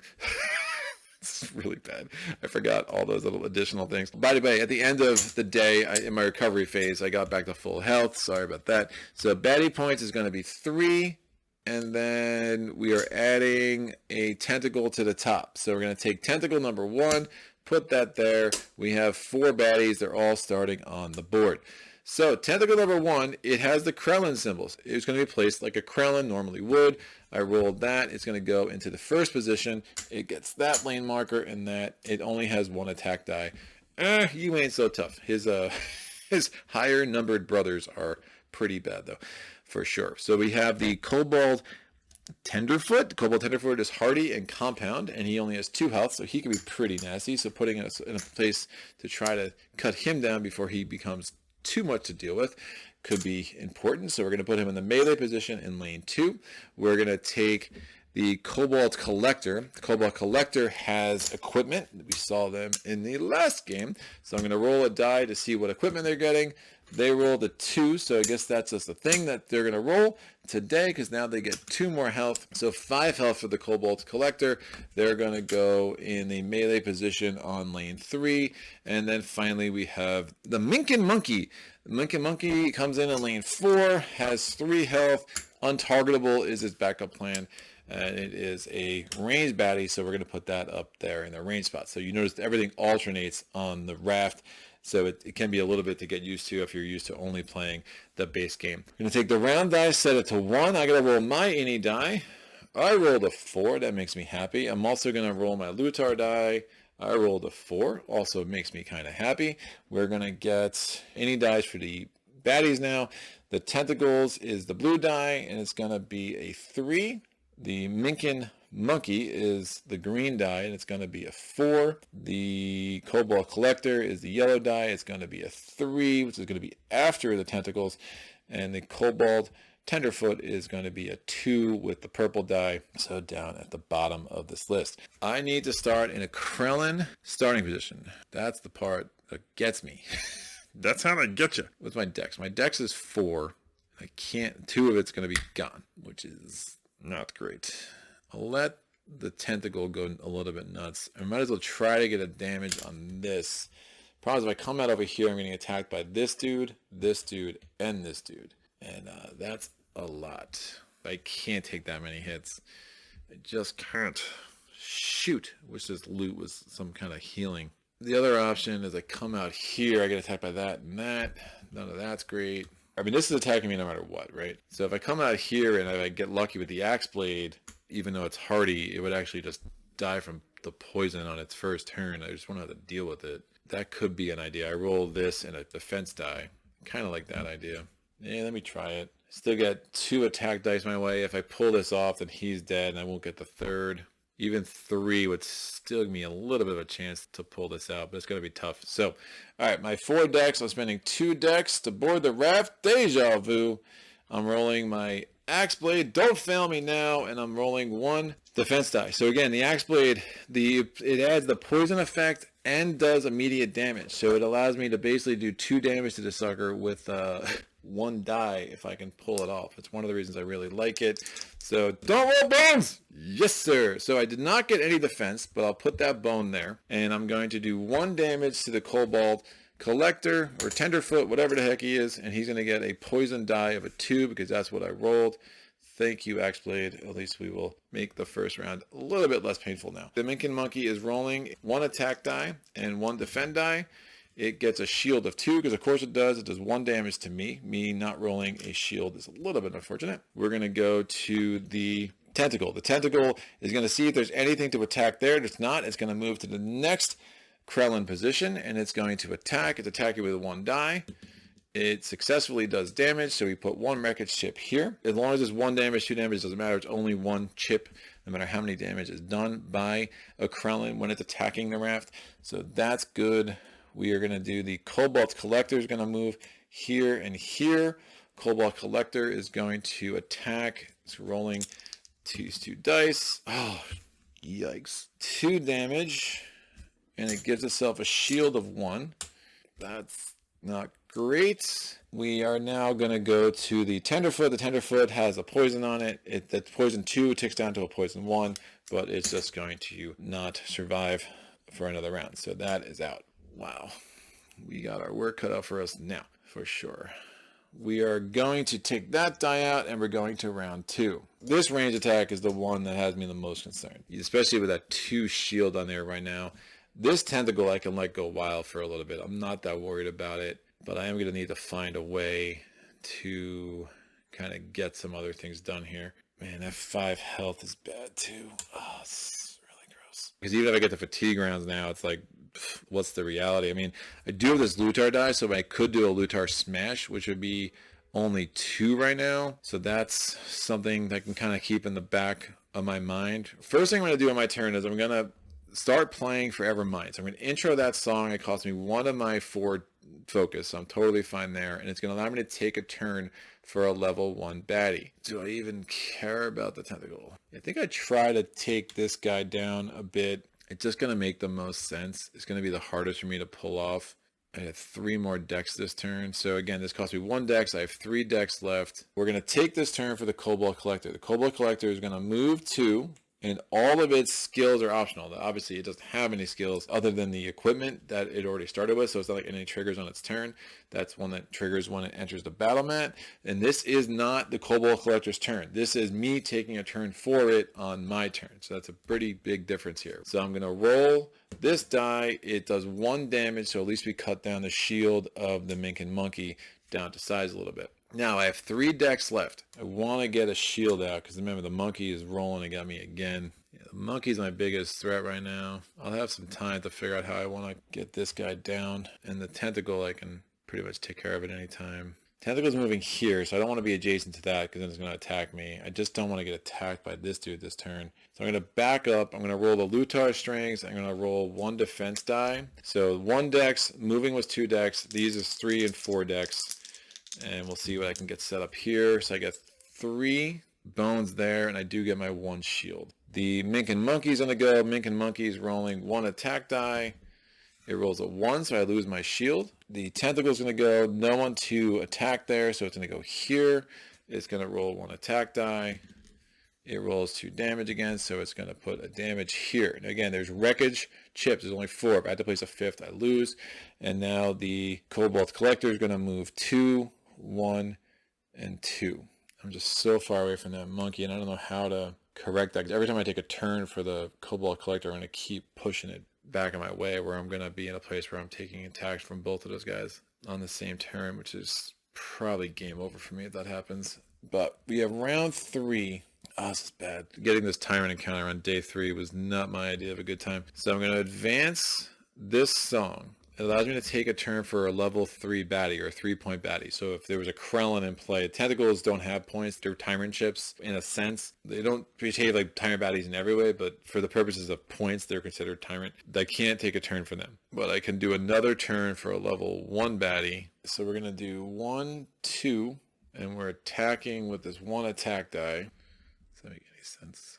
It's really bad. I forgot all those little additional things. By the way, at the end of the day, in my recovery phase, I got back to full health. Sorry about that. So baddie points is going to be 3. And then we are adding a tentacle to the top. So we're going to take tentacle number 1, put that there. We have 4 baddies. They're all starting on the board. So tentacle number 1, it has the Krellin symbols. It's going to be placed like a Krellin normally would. I rolled that. It's going to go into the first position. It gets that lane marker, and that it only has 1 attack die. You ain't so tough. His higher numbered brothers are pretty bad though, for sure. So we have the Kobold Tenderfoot. Kobold Tenderfoot is hardy and compound, and he only has 2 health, so he can be pretty nasty. So putting us in a place to try to cut him down before he becomes too much to deal with could be important. So we're going to put him in the melee position in lane 2. We're going to take the Cobalt Collector. The Cobalt Collector has equipment. We saw them in the last game. So I'm going to roll a die to see what equipment they're getting. They rolled a 2, so I guess that's just the thing that they're going to roll today, because now they get 2 more health. So 5 health for the Cobalt Collector. They're going to go in the melee position on lane 3. And then finally we have the Mink and Monkey. The Mink and Monkey comes in lane 4, has 3 health. Untargetable is his backup plan. And it is a range baddie, so we're going to put that up there in the range spot. So you notice everything alternates on the raft. So it can be a little bit to get used to if you're used to only playing the base game. I'm going to take the round die, set it to 1. I got to roll my any die. I rolled a 4. That makes me happy. I'm also going to roll my Luitar die. I rolled a 4. Also makes me kind of happy. We're going to get any dice for the baddies now. The Tentacles is the blue die, and it's going to be a 3. The Minkin Monkey is the green die, and it's going to be a 4. The Cobalt Collector is the yellow die. It's going to be a 3, which is going to be after the Tentacles. And the Cobalt Tenderfoot is going to be a 2 with the purple die. So down at the bottom of this list. I need to start in a Krellin starting position. That's the part that gets me. That's how I get you. With my dex. My dex is 4. I can't. 2 of it's going to be gone, which is not great. I'll let the tentacle go a little bit nuts. I might as well try to get a damage on this. Problem is, if I come out over here, I'm getting attacked by this dude, and this dude. And that's a lot. I can't take that many hits. I just can't. Shoot. Wish this loot was some kind of healing. The other option is I come out here, I get attacked by that and that. None of that's great. I mean, this is attacking me no matter what, right? So if I come out here and I get lucky with the Axe Blade, even though it's hardy, it would actually just die from the poison on its first turn. I just want to have to deal with it. That could be an idea. I roll this and a defense die. Kind of like that idea. Yeah, let me try it. Still get 2 attack dice my way. If I pull this off, then he's dead and I won't get the third. Even 3 would still give me a little bit of a chance to pull this out, but it's going to be tough. So, all right, my 4 decks. I'm spending 2 decks to board the Raft Deja Vu. I'm rolling my Axe Blade. Don't fail me now. And I'm rolling 1 defense die. So again, the Axe Blade, it adds the poison effect and does immediate damage. So it allows me to basically do 2 damage to the sucker with 1 die if I can pull it off. It's one of the reasons I really like it. So don't roll bones! Yes, sir. So I did not get any defense, but I'll put that bone there. And I'm going to do 1 damage to the Kobold Collector or Tenderfoot, whatever the heck he is. And he's going to get a poison die of a 2 because that's what I rolled. Thank you, Axe Blade. At least we will make the first round a little bit less painful now. The Mechs and Monkey is rolling 1 attack die and 1 defend die. It gets a shield of 2 because of course it does. It does 1 damage to me. Me not rolling a shield is a little bit unfortunate. We're going to go to the Tentacle. The Tentacle is going to see if there's anything to attack there. If it's not, it's going to move to the next Krellin position and it's going to attack. It's attacking with 1 die. It successfully does damage, so we put 1 wreckage chip here. As long as it's 1 damage, 2 damage, doesn't matter. It's only 1 chip, no matter how many damage is done by a Krellin when it's attacking the raft. So that's good. We are going to do the Cobalt Collector is going to move here and here. Cobalt Collector is going to attack. It's rolling 2 dice. Oh, yikes. 2 damage, and it gives itself a shield of 1. That's not great. We are now going to go to the Tenderfoot. The Tenderfoot has a poison on it. The poison 2 ticks down to a poison 1, but it's just going to not survive for another round. So that is out. Wow. We got our work cut out for us now, for sure. We are going to take that die out, and we're going to round 2. This range attack is the one that has me the most concerned, especially with that 2 shield on there right now. This Tentacle I can let go wild for a little bit. I'm not that worried about it, but I am going to need to find a way to kind of get some other things done here. Man, that 5 health is bad too. Oh, it's really gross. Because even if I get the fatigue rounds now, it's like, what's the reality? I mean, I do have this Luitar die, so I could do a Luitar smash, which would be only 2 right now. So that's something that I can kind of keep in the back of my mind. First thing I'm going to do on my turn is I'm going to start playing Forever Mine. So I'm going to intro that song. It cost me 1 of my 4 focus, so I'm totally fine there. And it's going to allow me to take a turn for a level 1 baddie. Do I even care about the Tentacle? I think I try to take this guy down a bit. It's just going to make the most sense. It's going to be the hardest for me to pull off. I have 3 more decks this turn. So again, this cost me 1 dex. I have 3 decks left. We're going to take this turn for the Cobalt Collector. The Cobalt Collector is going to move 2. And all of its skills are optional. Obviously, it doesn't have any skills other than the equipment that it already started with. So it's not like any triggers on its turn. That's one that triggers when it enters the battle mat. And this is not the Cobalt Collector's turn. This is me taking a turn for it on my turn. So that's a pretty big difference here. So I'm going to roll this die. It does 1 damage. So at least we cut down the shield of the Mink and Monkey down to size a little bit. Now I have 3 decks left. I want to get a shield out because remember the monkey is rolling and got me again. Yeah, the monkey's my biggest threat right now. I'll have some time to figure out how I want to get this guy down. And the Tentacle I can pretty much take care of at any time. Tentacle's moving here, so I don't want to be adjacent to that because then it's going to attack me. I just don't want to get attacked by this dude this turn. So I'm going to back up. I'm going to roll the Luitar strings. I'm going to roll 1 defense die. So 1 dex, moving was 2 decks. These is 3 and 4 decks. And we'll see what I can get set up here. So I get 3 bones there, and I do get my 1 shield. The Mink and Monkey's on the go. Mink and Monkey's rolling 1 attack die. It rolls a 1, so I lose my shield. The Tentacle's going to go. No one to attack there, so it's going to go here. It's going to roll 1 attack die. It rolls 2 damage again, so it's going to put a damage here. And again, there's wreckage chips. There's only 4. If I had to place a 5th, I lose. And now the Cobalt Collector is going to move 2, 1, and 2. I'm just so far away from that monkey, and I don't know how to correct that. Because every time I take a turn for the Cobalt Collector, I'm going to keep pushing it back in my way, where I'm going to be in a place where I'm taking attacks from both of those guys on the same turn, which is probably game over for me if that happens. But we have round 3. Oh, this is bad. Getting this Tyrant encounter on day 3 was not my idea of a good time. So I'm going to advance this song. It allows me to take a turn for a level 3 baddie or a 3-point baddie. So if there was a Krellin in play, Tentacles don't have points. They're Tyrant chips in a sense. They don't behave like Tyrant baddies in every way, but for the purposes of points, they're considered Tyrant. I can't take a turn for them, but I can do another turn for a level 1 baddie. So we're going to do 1, 2, and we're attacking with this 1 attack die. Does that make any sense?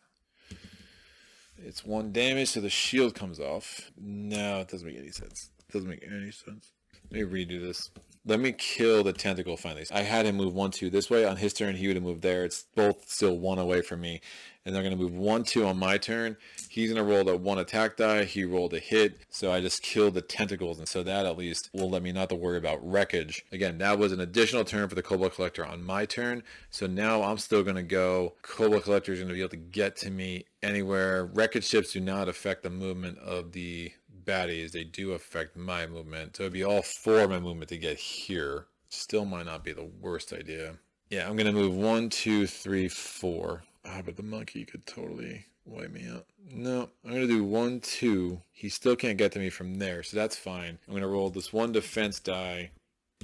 It's 1 damage, so the shield comes off. No, it doesn't make any sense. Doesn't make any sense. Let me redo this. Let me kill the Tentacle finally. I had him move 1, 2 this way. On his turn, he would have moved there. It's both still 1 away from me. And they're going to move 1, 2 on my turn. He's going to roll the 1 attack die. He rolled a hit. So I just killed the Tentacles. And so that at least will let me not to worry about wreckage. Again, that was an additional turn for the Cobalt Collector on my turn. So now I'm still going to go. Cobalt Collector is going to be able to get to me anywhere. Wreckage ships do not affect the movement of the baddies. They do affect my movement, so it'd be all 4 of my movement to get here. Still might not be the worst idea. Yeah, I'm gonna move 1, 2, 3, 4. But the monkey could totally wipe me out. No, I'm gonna do 1, 2. He still can't get to me from there, so that's fine. I'm gonna roll this 1 defense die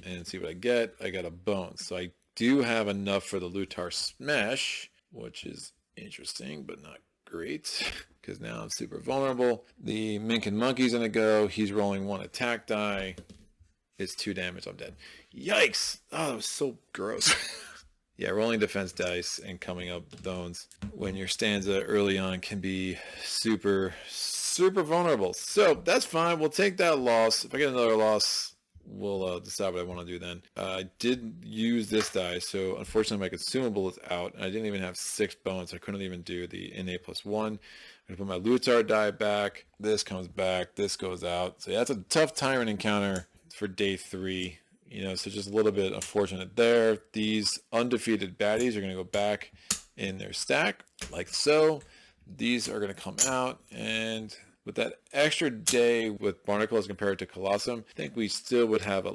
and see what I get. I got a bone, so I do have enough for the Luitar smash, which is interesting but not great, because now I'm super vulnerable. The Mink and Monkey's gonna go. He's rolling 1 attack die. It's 2 damage. I'm dead. Yikes! Oh, that was so gross. Yeah, rolling defense dice and coming up bones when your stanza early on can be super vulnerable. So that's fine. We'll take that loss. If I get another loss, we'll decide what I want to do then. I did use this die, so unfortunately my consumable is out. And I didn't even have 6 bones. I couldn't even do the innate +1. I'm going to put my Luitar die back. This comes back. This goes out. So yeah, that's a tough Tyrant encounter for day 3. You know, so just a little bit unfortunate there. These undefeated baddies are going to go back in their stack, like so. These are going to come out, and with that extra day with Barnacle as compared to Colossum, I think we still would have a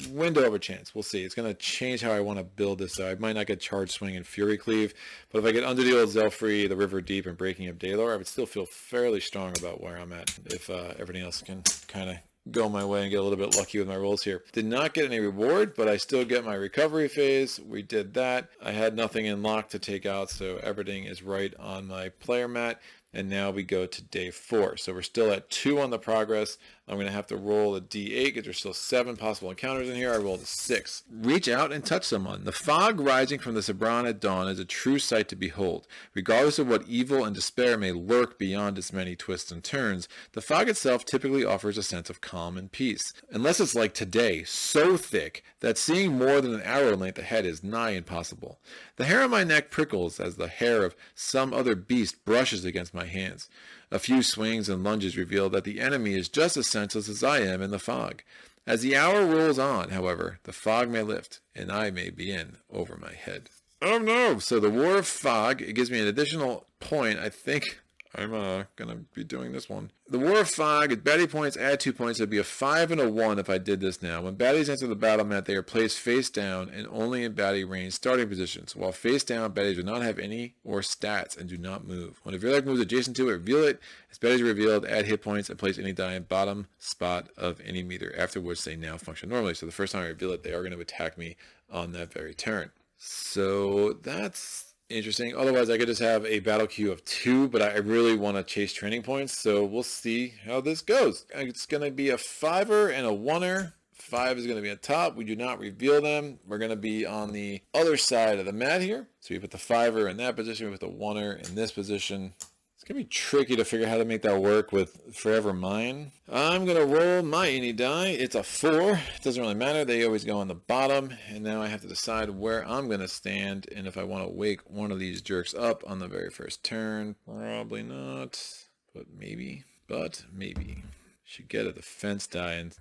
window of a chance. We'll see. It's going to change how I want to build this. So I might not get Charge Swing and Fury Cleave, but if I get Undertow, Zelfree, the River Deep, and Breaking of Daelore, I would still feel fairly strong about where I'm at if everything else can kind of go my way and get a little bit lucky with my rolls here. Did not get any reward, but I still get my recovery phase. We did that. I had nothing in lock to take out, so everything is right on my player mat. And now we go to day 4. So we're still at 2 on the progress. I'm going to have to roll a D8 because there's still 7 possible encounters in here. I rolled a 6. Reach out and touch someone. The fog rising from the Sibron at dawn is a true sight to behold. Regardless of what evil and despair may lurk beyond its many twists and turns, the fog itself typically offers a sense of calm and peace. Unless it's like today, so thick that seeing more than an arrow length ahead is nigh impossible. The hair on my neck prickles as the hair of some other beast brushes against my hands. A few swings and lunges reveal that the enemy is just as senseless as I am in the fog. As the hour rolls on, however, the fog may lift, and I may be in over my head. Oh no! So the War of Fog, it gives me an additional point. I think I'm going to be doing this one. The War of Fog, at baddie points, add 2 points. It'd be a 5 and a 1 if I did this now. When baddies enter the battle mat, they are placed face down and only in baddie range starting positions. While face down, baddies do not have any or stats and do not move. When a Gearloc moves adjacent to it, reveal it. As baddies are revealed, add hit points and place any die in bottom spot of any meter, after which they now function normally. So the first time I reveal it, they are going to attack me on that very turn. So that's interesting. Otherwise, I could just have a battle queue of 2, but I really want to chase training points, so we'll see how this goes. It's going to be a 5er and a 1er. 5 is going to be on top. We do not reveal them. We're going to be on the other side of the mat here. So we put the 5er in that position. We put the 1er in this position. It's going to be tricky to figure out how to make that work with Forever Mine. I'm going to roll my any die. It's a 4. It doesn't really matter. They always go on the bottom. And now I have to decide where I'm going to stand and if I want to wake one of these jerks up on the very first turn. Probably not, but maybe. Should get a defense die in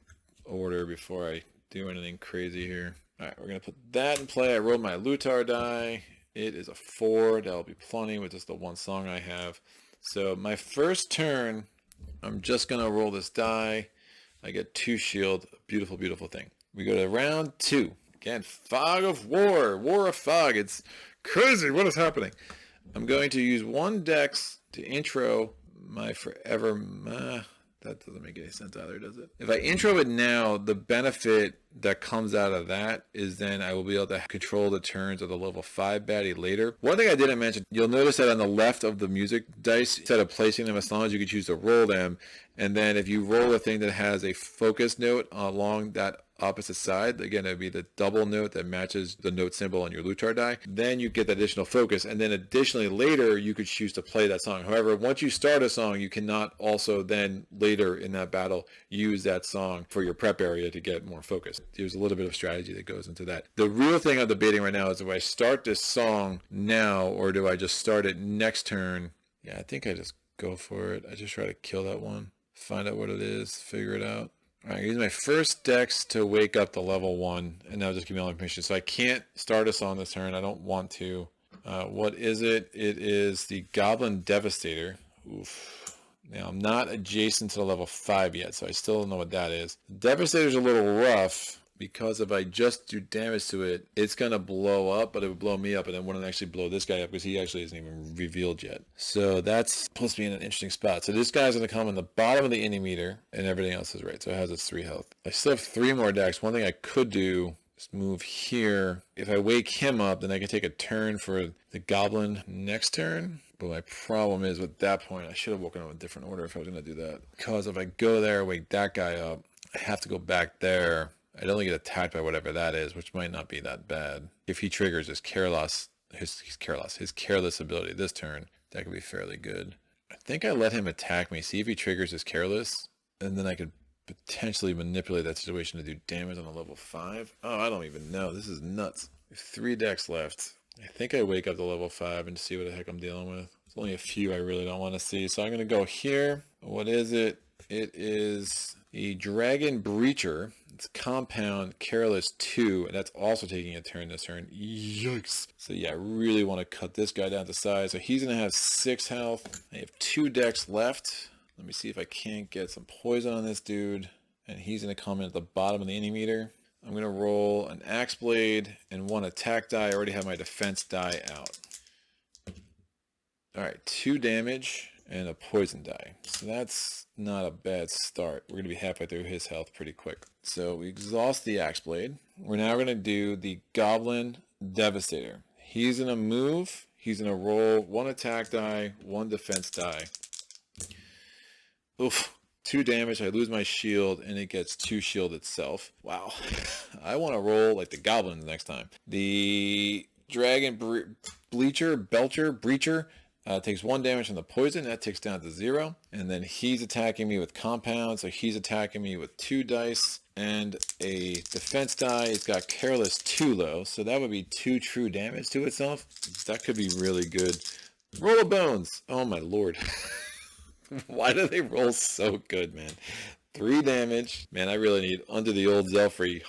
order before I do anything crazy here. All right, we're going to put that in play. I rolled my Luitar die. It is a 4. That'll be plenty with just the 1 song I have. So my first turn, I'm just going to roll this die. I get 2 shield. Beautiful, beautiful thing. We go to round 2. Again, Fog of War. War of Fog. It's crazy. What is happening? I'm going to use 1 dex to intro my forever... that doesn't make any sense either, does it? If I intro it now, the benefit that comes out of that is then I will be able to control the turns of the level 5 baddie later. One thing I didn't mention, you'll notice that on the left of the music dice, instead of placing them as long as you can choose to roll them, and then if you roll a thing that has a focus note along that opposite side, again, it would be the double note that matches the note symbol on your Luitar die, then you get the additional focus, and then additionally later you could choose to play that song. However, once you start a song, you cannot also then later in that battle use that song for your prep area to get more focus. There's a little bit of strategy that goes into that. The real thing I'm debating right now is if I start this song now or do I just start it next turn. Yeah, I think I just go for it. I just try to kill that one, find out what it is, figure it out. All right, use my first dex to wake up the level 1, and now just give me all the information. So I can't start us on this turn. I don't want to. What is it? It is the Goblin Devastator. Oof. Now, I'm not adjacent to the level 5 yet, so I still don't know what that is. Devastator's a little rough, because if I just do damage to it, it's going to blow up, but it would blow me up, and it wouldn't actually blow this guy up, because he actually isn't even revealed yet. So that's supposed to be in an interesting spot. So this guy's going to come in the bottom of the ini meter, and everything else is right. So it has its 3 health. I still have 3 more decks. One thing I could do is move here. If I wake him up, then I can take a turn for the goblin next turn. But my problem is, with that point, I should have woken up in a different order if I was going to do that. Because if I go there, wake that guy up, I have to go back there. I'd only get attacked by whatever that is, which might not be that bad. If he triggers his careless ability this turn, that could be fairly good. I think I let him attack me, see if he triggers his careless, and then I could potentially manipulate that situation to do damage on a level 5. Oh, I don't even know. This is nuts. I have 3 decks left. I think I wake up to level 5 and see what the heck I'm dealing with. There's only a few I really don't want to see. So I'm going to go here. What is it? It is the Dragon Breacher. It's compound, careless 2, and that's also taking a turn this turn. Yikes. So yeah, I really want to cut this guy down to size. So he's going to have 6 health. I have 2 decks left. Let me see if I can't get some poison on this dude. And he's going to come in at the bottom of the ini meter. I'm going to roll an axe blade and 1 attack die. I already have my defense die out. Alright, 2 damage and a poison die. So that's not a bad start. We're going to be halfway through his health pretty quick. So we exhaust the axe blade. We're now going to do the Goblin Devastator. He's going to move. He's going to roll 1 attack die, 1 defense die. Oof. 2 damage. I lose my shield, and it gets 2 shield itself. Wow. I want to roll like the goblins next time. The Dragon Breacher takes 1 damage from the poison. That takes down to 0. And then he's attacking me with compound, so he's attacking me with 2 dice and a defense die. It's got careless 2 low, so that would be 2 true damage to itself. That could be really good. Roll of bones. Oh my lord. Why do they roll so good, man? 3 damage. Man, I really need under the old Zelfrey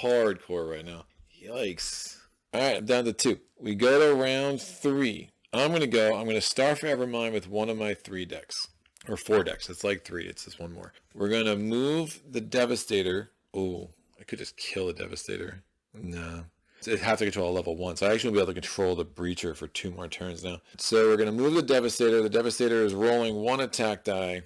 hardcore right now. Yikes. Alright, I'm down to 2. We go to round 3. I'm going to Star Forevermind with 1 of my 3 decks. Or 4 decks. It's like 3. It's just 1 more. We're going to move the Devastator. Oh, I could just kill the Devastator. No. It have to control a level 1, so I actually will be able to control the Breacher for 2 more turns now. So we're going to move the Devastator. The Devastator is rolling 1 attack die.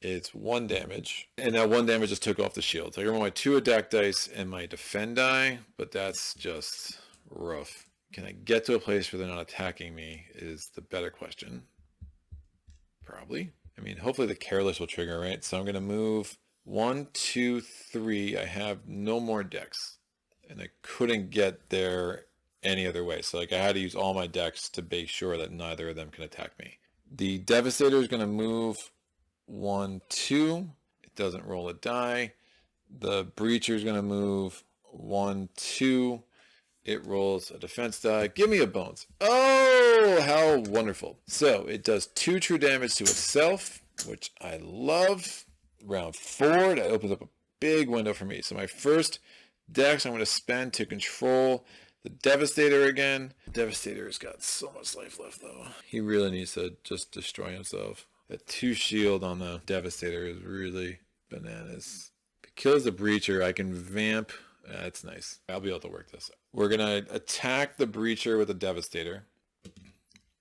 It's 1 damage. And that 1 damage just took off the shield. So I roll my 2 attack dice and my defend die, but that's just rough. Can I get to a place where they're not attacking me is the better question. Probably. I mean, hopefully the careless will trigger, right? So I'm going to move 1, 2, 3. I have no more decks. And I couldn't get there any other way. So like I had to use all my decks to make sure that neither of them can attack me. The Devastator is going to move 1, 2. It doesn't roll a die. The Breacher is going to move 1, 2. It rolls a defense die. Give me a bones. Oh, how wonderful. So it does 2 true damage to itself, which I love. Round 4, that opens up a big window for me. So my first decks I'm going to spend to control the Devastator again. Devastator's got so much life left though. He really needs to just destroy himself. That 2 shield on the Devastator is really bananas. If it kills the Breacher, I can vamp. That's nice. I'll be able to work this out. We're going to attack the Breacher with the Devastator.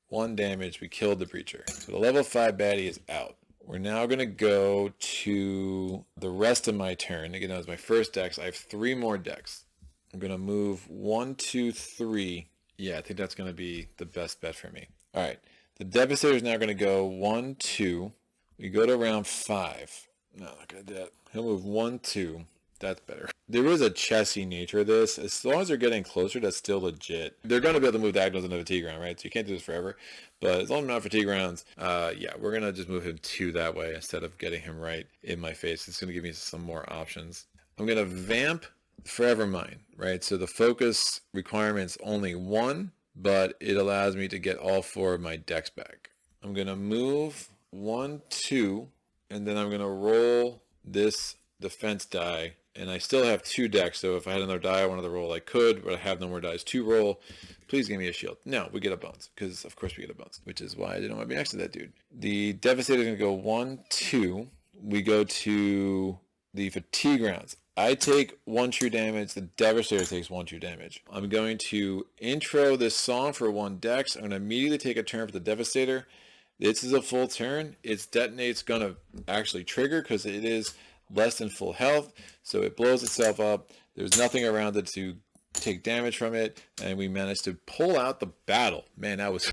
1 damage. We killed the Breacher. So the level 5 baddie is out. We're now going to go to the rest of my turn. Again, that was my first dex. I have 3 more decks. I'm going to move 1, 2, 3. Yeah, I think that's going to be the best bet for me. All right. The Devastator is now going to go 1, 2. We go to round 5. No, not going to do that. He'll move 1, 2. That's better. There is a chessy nature of this. As long as they're getting closer, that's still legit. They're going to be able to move diagonals into fatigue round, right? So you can't do this forever. But as long as I'm not fatigue rounds, yeah, we're going to just move him 2 that way instead of getting him right in my face. It's going to give me some more options. I'm going to vamp Forevermind, right? So the focus requirement's only 1, but it allows me to get all 4 of my decks back. I'm going to move 1, 2, and then I'm going to roll this defense die. And I still have 2 decks, so if I had another die I wanted to roll, I could, but I have no more dice to roll. Please give me a shield. No, we get a bones, because of course we get a bones, which is why I didn't want to be next to that dude. The Devastator is going to go 1, 2. We go to the fatigue rounds. I take 1 true damage. The Devastator takes 1 true damage. I'm going to intro this song for 1 dex. I'm going to immediately take a turn for the Devastator. This is a full turn. Its detonate's going to actually trigger because it is less than full health, so it blows itself up. There's nothing around it to take damage from it, and we managed to pull out the battle. Man, that was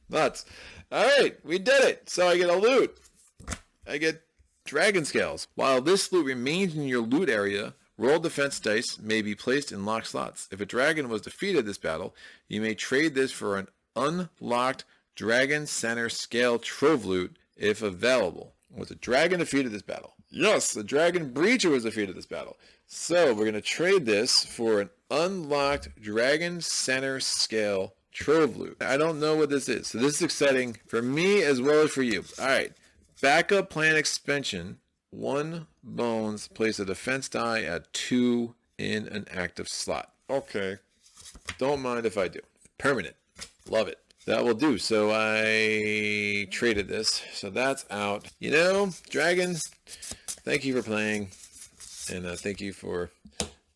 nuts. All right, we did it. So I get a loot. I get dragon scales. While this loot remains in your loot area, roll defense dice may be placed in locked slots. If a dragon was defeated this battle, you may trade this for an unlocked dragon center scale trove loot if available. Was a dragon defeated this battle? Yes, the dragon breacher was defeated this battle. So we're going to trade this for an unlocked dragon center scale trove loot. I don't know what this is, so this is exciting for me as well as for you. All right, backup plan expansion. 1 bones, place a defense die at 2 in an active slot. Okay, don't mind if I do. Permanent, love it. That will do. So I traded this. So that's out. You know, dragons, thank you for playing. And thank you for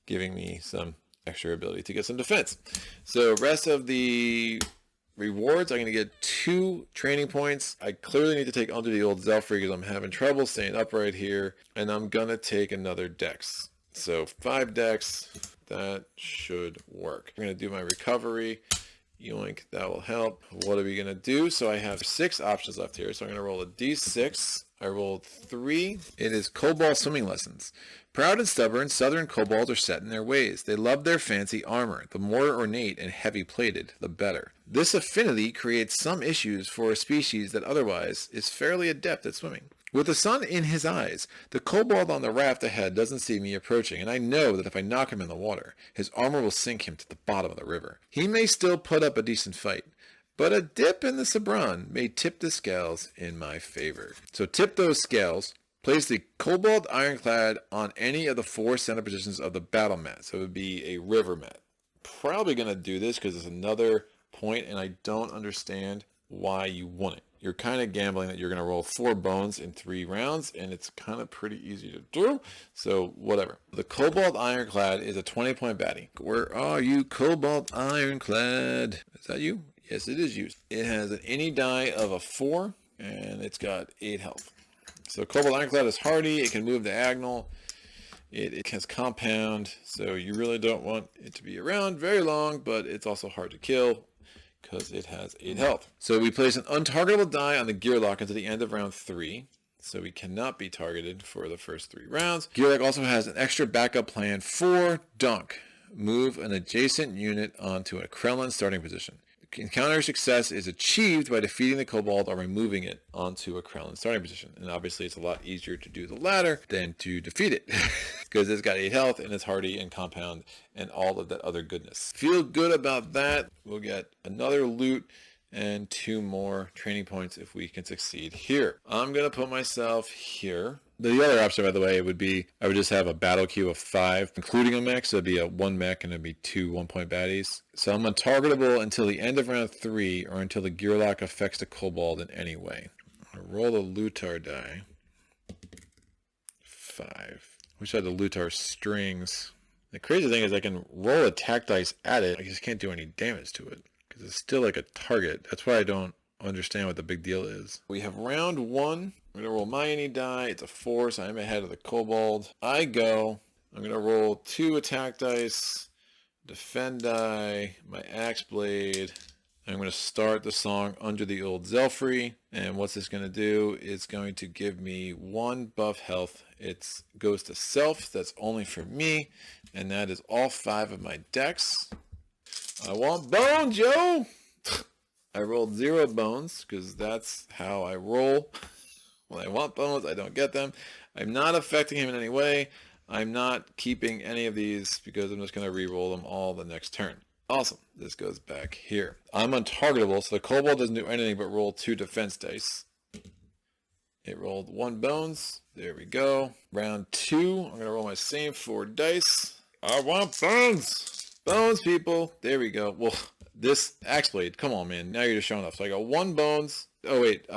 giving me some extra ability to get some defense. So rest of the rewards, I'm going to get 2 training points. I clearly need to take under the old Zelfree because I'm having trouble staying upright here. And I'm going to take another dex. So 5 dex. That should work. I'm going to do my recovery. Yoink, that will help. What are we going to do? So I have 6 options left here. So I'm going to roll a d6. I rolled 3. It is Kobold swimming lessons. Proud and stubborn, southern kobolds are set in their ways. They love their fancy armor. The more ornate and heavy-plated, the better. This affinity creates some issues for a species that otherwise is fairly adept at swimming. With the sun in his eyes, the kobold on the raft ahead doesn't see me approaching, and I know that if I knock him in the water, his armor will sink him to the bottom of the river. He may still put up a decent fight, but a dip in the Sibron may tip the scales in my favor. So tip those scales. Place the Kobold Ironclad on any of the 4 center positions of the battle mat. So it would be a river mat. Probably going to do this because it's another point, and I don't understand why you want it. You're kind of gambling that you're going to roll 4 bones in 3 rounds, and it's kind of pretty easy to do. So whatever. The Kobold Ironclad is a 20-point baddie. Where are you, Kobold Ironclad? Is that you? Yes, it is you. It has an any die of a 4, and it's got 8 health. So Kobold Ironclad is hardy. It can move diagonal. It has compound, so you really don't want it to be around very long, but it's also hard to kill because it has 8 health. So we place an untargetable die on the Gearloc until the end of round 3. So we cannot be targeted for the first 3 rounds. Gearloc also has an extra backup plan for Dunk. Move an adjacent unit onto a Krellin starting position. Encounter success is achieved by defeating the kobold or removing it onto a Krellin starting position. And obviously it's a lot easier to do the latter than to defeat it because it's got 8 health and it's hardy and compound and all of that other goodness. Feel good about that. We'll get another loot and 2 more training points if we can succeed here. I'm going to put myself here. The other option, by the way, would be I would just have a battle queue of 5, including a mech. So it'd be a 1 mech and it'd be 2 1-point baddies. So I'm untargetable until the end of round 3 or until the Gearloc affects the kobold in any way. I'll roll a Luitar die. 5. Wish I had the Luitar strings. The crazy thing is I can roll attack dice at it. I just can't do any damage to it because it's still like a target. That's why I don't understand what the big deal is. We have round 1. I'm going to roll my any die. It's a 4, so I'm ahead of the kobold. I go. I'm going to roll 2 attack dice, defend die, my axe blade. I'm going to start the song Under the Old Zelfrey. And what's this going to do? It's going to give me 1 buff health. It goes to self. That's only for me. And that is all 5 of my decks. I want bones, yo! I rolled 0 bones because that's how I roll. When I want bones, I don't get them. I'm not affecting him in any way. I'm not keeping any of these because I'm just going to re-roll them all the next turn. Awesome. This goes back here. I'm untargetable, so the kobold doesn't do anything but roll 2 defense dice. It rolled 1 bones. There we go. Round 2, I'm going to roll my same 4 dice. I want bones! Bones, people! There we go. Well, this axe blade, come on, man. Now you're just showing off. So I got 1 bones. Oh, wait.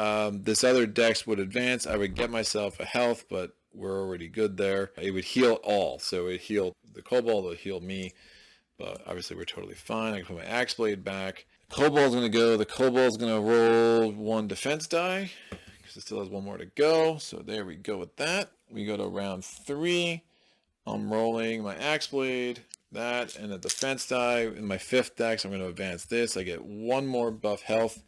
This other dex would advance. I would get myself a health, but we're already good there. It would heal all. So it healed the kobold, it would heal me. But obviously we're totally fine. I can put my axe blade back. The kobold's going to go. The kobold's going to roll 1 defense die because it still has 1 more to go. So there we go with that. We go to round 3. I'm rolling my axe blade, that, and a defense die. In my 5th dex, I'm going to advance this. I get 1 more buff health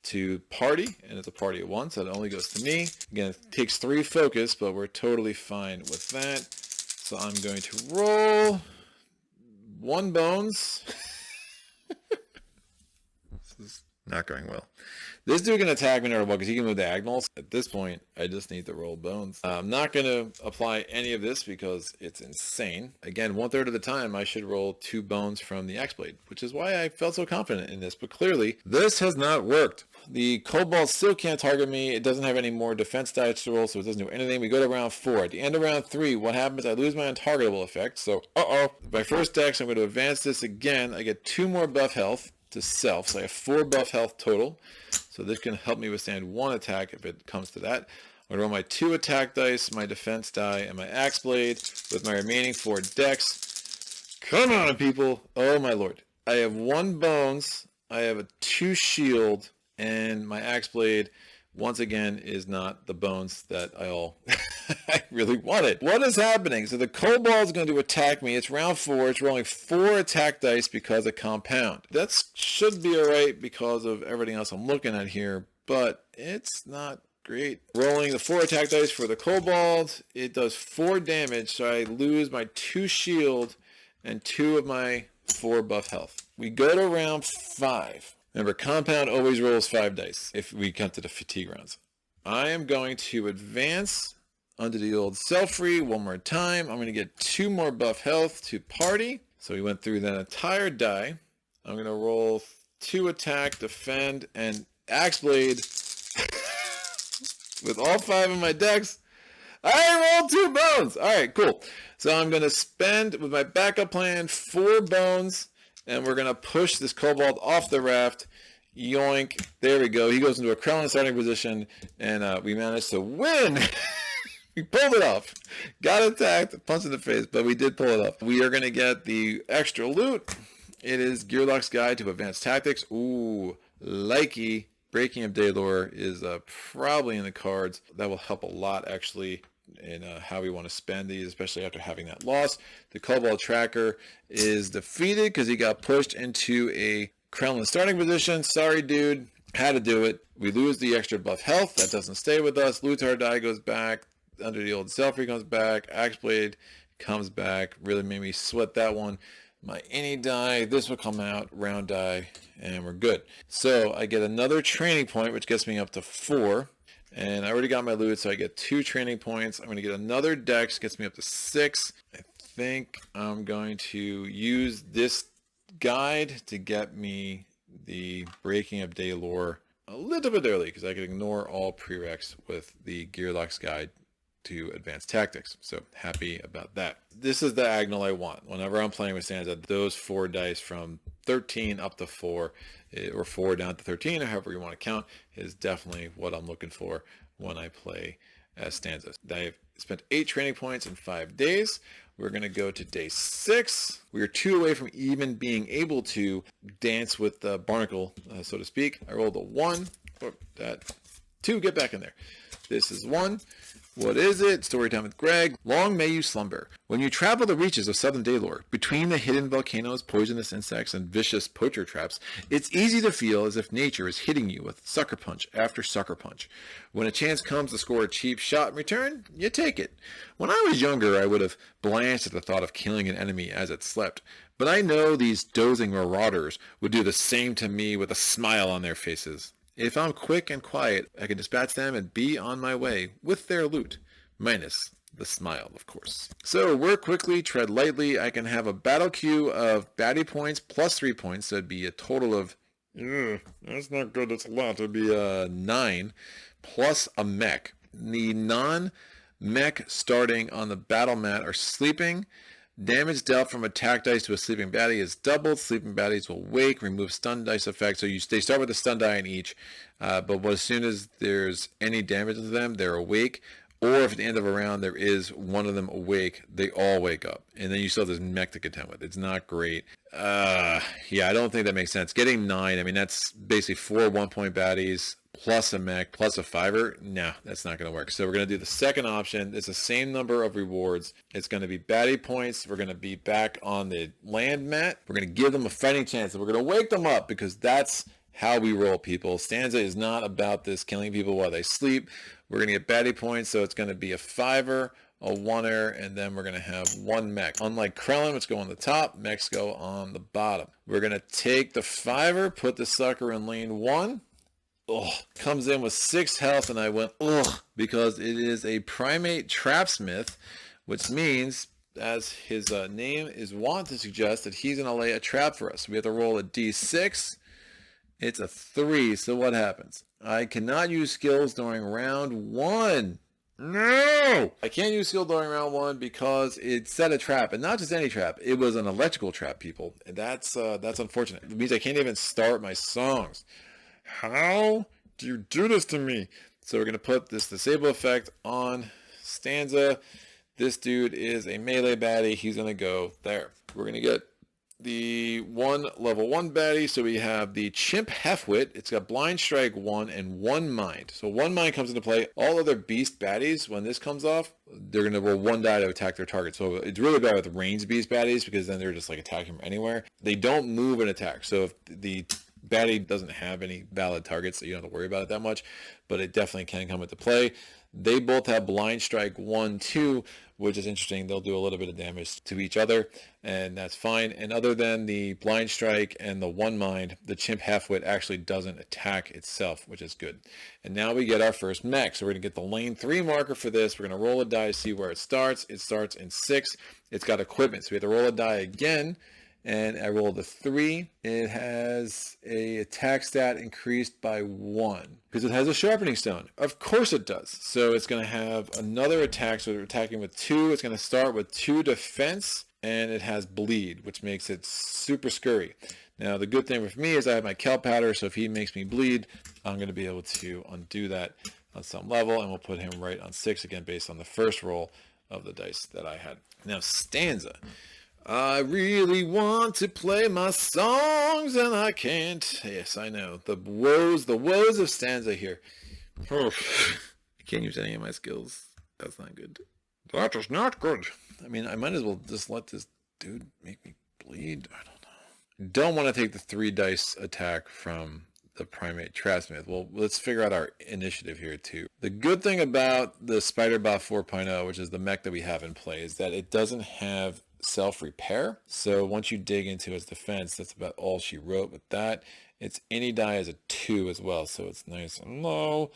to party, and it's a party at 1, so it only goes to me. Again, it takes 3 focus, but we're totally fine with that. So I'm going to roll 1 bones. This is not going well. This dude can attack me no matter what because he can move diagonals. At this point, I just need to roll bones. I'm not going to apply any of this because it's insane. Again, 1/3 of the time, I should roll 2 bones from the axe blade, which is why I felt so confident in this. But clearly, this has not worked. The kobold still can't target me. It doesn't have any more defense dice to roll, so it doesn't do anything. We go to round 4. At the end of round 3, what happens? I lose my untargetable effect. So, my first dex, I'm going to advance this again. I get 2 more buff health to self, so I have 4 buff health total. So this can help me withstand 1 attack if it comes to that. I'm going to roll my 2 attack dice, my defense die, and my axe blade with my remaining 4 decks. Come on, people! Oh my lord. I have 1 bones, I have a 2 shield, and my axe blade, once again, is not the bones that I really wanted. What is happening? So the kobold is going to attack me. It's round 4. It's rolling 4 attack dice because of compound. That should be alright because of everything else I'm looking at here, but it's not great. Rolling the 4 attack dice for the kobold. It does 4 damage, so I lose my 2 shield and 2 of my 4 buff health. We go to round 5. Remember, compound always rolls 5 dice if we come to the fatigue rounds. I am going to advance Under the Old Zelfrey 1 more time. I'm going to get 2 more buff health to party. So we went through that entire die. I'm going to roll 2 attack, defend, and axe blade with all 5 of my decks. I rolled 2 bones. All right, cool. So I'm going to spend, with my backup plan, 4 bones. And we're going to push this kobold off the raft. Yoink. There we go. He goes into a Krellin starting position. And we managed to win. We pulled it off. Got attacked. Punch in the face. But we did pull it off. We are going to get the extra loot. It is Gearloc's Guide to Advanced Tactics. Ooh. Likey. Breaking of Daelore is probably in the cards. That will help a lot, actually, in how we want to spend these, especially after having that loss. The kobold tracker is defeated because he got pushed into a Krellin starting position. Sorry, dude. Had to do it. We lose the extra buff health. That doesn't stay with us. Luitar die goes back. Under the Old Zelfrey comes back. Axe blade comes back. Really made me sweat that one. My any die. This will come out. Round die. And we're good. So I get another training point, which gets me up to 4. And I already got my loot, so I get 2 training points. I'm going to get another dex, gets me up to 6. I think I'm going to use this guide to get me the Breaking of Daelore a little bit early, because I can ignore all prereqs with the Gearlocs Guide to Advanced Tactics. So happy about that. This is the diagonal I want. Whenever I'm playing with Stanza, those 4 dice from 13 up to 4, or 4 down to 13, or however you want to count, is definitely what I'm looking for when I play as Stanza. I've spent 8 training points in 5 days. We're going to go to day 6. We are 2 away from even being able to dance with the Barnacle, so to speak. I rolled a 1. Oh, that 2, get back in there. This is 1. What is it? Storytime with Greg. Long may you slumber. When you travel the reaches of southern Daelore, between the hidden volcanoes, poisonous insects, and vicious poacher traps, it's easy to feel as if nature is hitting you with sucker punch after sucker punch. When a chance comes to score a cheap shot in return, you take it. When I was younger, I would have blanched at the thought of killing an enemy as it slept. But I know these dozing marauders would do the same to me with a smile on their faces. If I'm quick and quiet, I can dispatch them and be on my way with their loot. Minus the smile, of course. So work quickly, tread lightly. I can have a battle queue of baddie points plus 3 points. So it'd be a total of, that's not good, that's a lot. It'd be 9 plus a mech. The non-mech starting on the battle mat are sleeping. Damage dealt from attack dice to a sleeping baddie is doubled. Sleeping baddies will wake, remove stun dice effect. So they start with a stun die in each, but as soon as there's any damage to them, they're awake. Or if at the end of a round there is one of them awake, they all wake up. And then you still have this mech to contend with. It's not great. Yeah, I don't think that makes sense. Getting 9, I mean, that's basically 4 1-point baddies plus a mech plus a 5er. No, that's not going to work. So we're going to do the second option. It's the same number of rewards. It's going to be baddie points. We're going to be back on the land mat. We're going to give them a fighting chance. And we're going to wake them up because that's how we roll, people. Stanza is not about this killing people while they sleep. We're going to get baddie points. So it's going to be a 5er, a 1er, and then we're going to have 1 mech. Unlike Krellin, which go on the top, mechs go on the bottom. We're going to take the 5er, put the sucker in lane 1. Oh, comes in with 6 health, and I went, ugh, because it is a primate trapsmith, which means, as his name is wont to suggest, that he's going to lay a trap for us. We have to roll a d6. It's a 3, so what happens? I cannot use skills during round 1. No! I can't use skill during round 1 because it set a trap, and not just any trap. It was an electrical trap, people. And that's unfortunate. It means I can't even start my songs. How do you do this to me? So we're going to put this disable effect on Stanza. This dude is a melee baddie. He's going to go there. We're going to get the level 1 baddie. So we have the Chimp Halfwit. It's got Blind Strike 1 and 1 Mind. So 1 Mind comes into play. All other beast baddies, when this comes off, they're going to roll 1 die to attack their target. So it's really bad with ranged beast baddies because then they're just like attacking from anywhere. They don't move and attack. So if the baddie doesn't have any valid targets, so you don't have to worry about it that much, but it definitely can come into play. They both have Blind Strike 1, 2, which is interesting. They'll do a little bit of damage to each other, and that's fine. And other than the Blind Strike and the 1 Mind, the Chimp Halfwit actually doesn't attack itself, which is good. And now we get our first mech. So we're going to get the lane 3 marker for this. We're going to roll a die to see where it starts. It starts in 6. It's got equipment, so we have to roll a die again. And I rolled a 3. It has a attack stat increased by 1 because it has a sharpening stone. Of course it does. So it's going to have another attack. So we're attacking with 2. It's going to start with 2 defense, and it has bleed, which makes it super scurry. Now the good thing with me is I have my kelp powder, so if he makes me bleed, I'm going to be able to undo that on some level, and we'll put him right on 6 again based on the first roll of the dice that I had. Now Stanza. I really want to play my songs and I can't. Yes, I know. The woes of Stanza here. I can't use any of my skills. That's not good. That is not good. I mean, I might as well just let this dude make me bleed. I don't know. Don't want to take the 3 dice attack from the primate trapsmith. Well, let's figure out our initiative here too. The good thing about the Spiderbot 4.0, which is the mech that we have in play, is that it doesn't have self-repair. So once you dig into its defense, that's about all she wrote with that. Its any die is a 2 as well, so it's nice and low.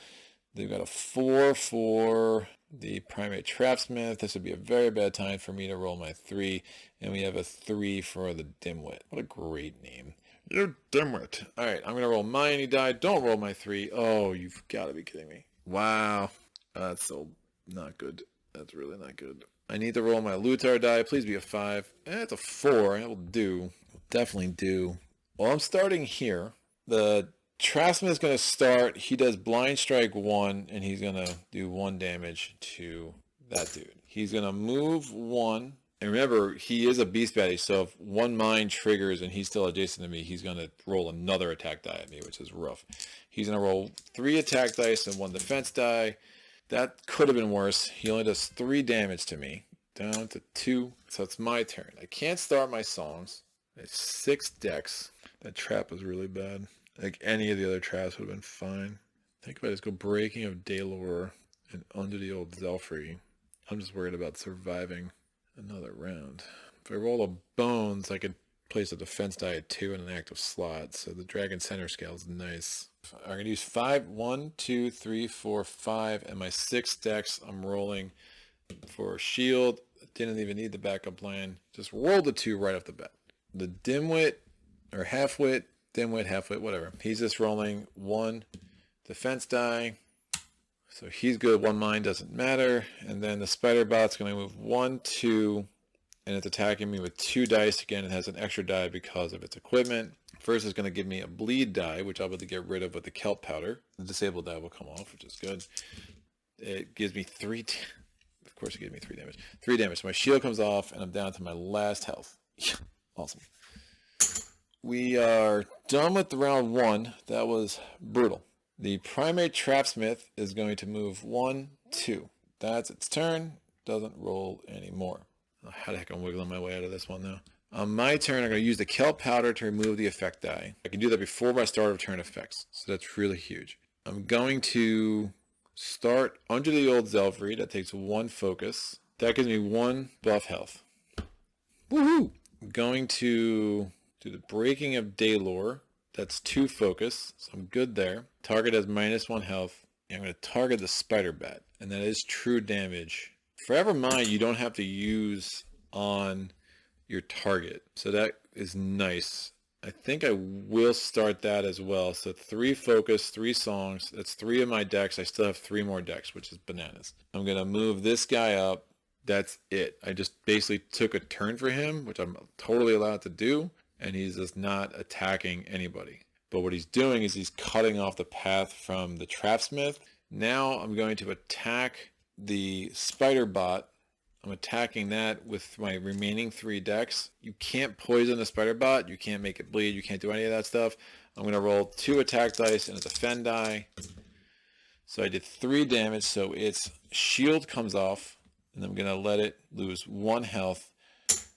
They've got a 4 for the primate trapsmith. This would be a very bad time for me to roll my 3, and we have a 3 for the dimwit. What a great name. You dimwit. All right, I'm going to roll my any die. Don't roll my 3. Oh, you've got to be kidding me. Wow. That's so not good. That's really not good. I need to roll my Luitar die. Please be a 5. It's a 4. It will do. It'll definitely do. Well, I'm starting here. The Trapsmith is going to start. He does Blind Strike 1, and he's going to do 1 damage to that dude. He's going to move 1, And remember, he is a beast baddie, so if one mine triggers and he's still adjacent to me, he's going to roll another attack die at me, which is rough. He's going to roll 3 attack dice and 1 defense die. That could have been worse. He only does 3 damage to me, down to 2. So it's my turn. I can't start my songs. It's 6 decks. That trap was really bad. Like any of the other traps would have been fine. I think if I just go Breaking of Daelore and Under the Old Zelfrey, I'm just worried about surviving another round. If I roll a bones, I could place a defense die at 2 in an active slot, so the dragon center scale is nice. I'm going to use 5, 1, 2, 3, 4, 5, and my 6 decks I'm rolling for shield. Didn't even need the backup plan. Just rolled the 2 right off the bat. The dimwit, or halfwit, dimwit, halfwit, whatever. He's just rolling 1 defense die. So he's good. 1 mine doesn't matter. And then the spider bot's going to move 1, 2, and it's attacking me with 2 dice. Again, it has an extra die because of its equipment. First is going to give me a bleed die, which I'll be able to get rid of with the kelp powder. The disabled die will come off, which is good. It gives me 3. Of course, it gives me 3 damage. 3 damage. So my shield comes off, and I'm down to my last health. Awesome. We are done with the round 1. That was brutal. The primate trapsmith is going to move 1, 2. That's its turn. Doesn't roll anymore. How the heck I'm wiggling my way out of this one now. On my turn, I'm going to use the kelp powder to remove the effect die. I can do that before my start of turn effects, so that's really huge. I'm going to start Under the Old Zelfrey. That takes 1 focus. That gives me 1 buff health. Woohoo! I'm going to do the Breaking of Daelore. That's 2 focus, so I'm good there. Target has -1 health. And I'm going to target the spider bat, and that is true damage. Forever Mind, you don't have to use on your target, so that is nice. I think I will start that as well. So 3 focus, 3 songs. That's 3 of my decks. I still have 3 more decks, which is bananas. I'm going to move this guy up. That's it. I just basically took a turn for him, which I'm totally allowed to do. And he's just not attacking anybody. But what he's doing is he's cutting off the path from the trapsmith. Now I'm going to attack the spider bot. I'm attacking that with my remaining 3 decks. You can't poison the spider bot. You can't make it bleed. You can't do any of that stuff. I'm going to roll 2 attack dice and a defend die. So I did 3 damage. So its shield comes off. And I'm going to let it lose 1 health.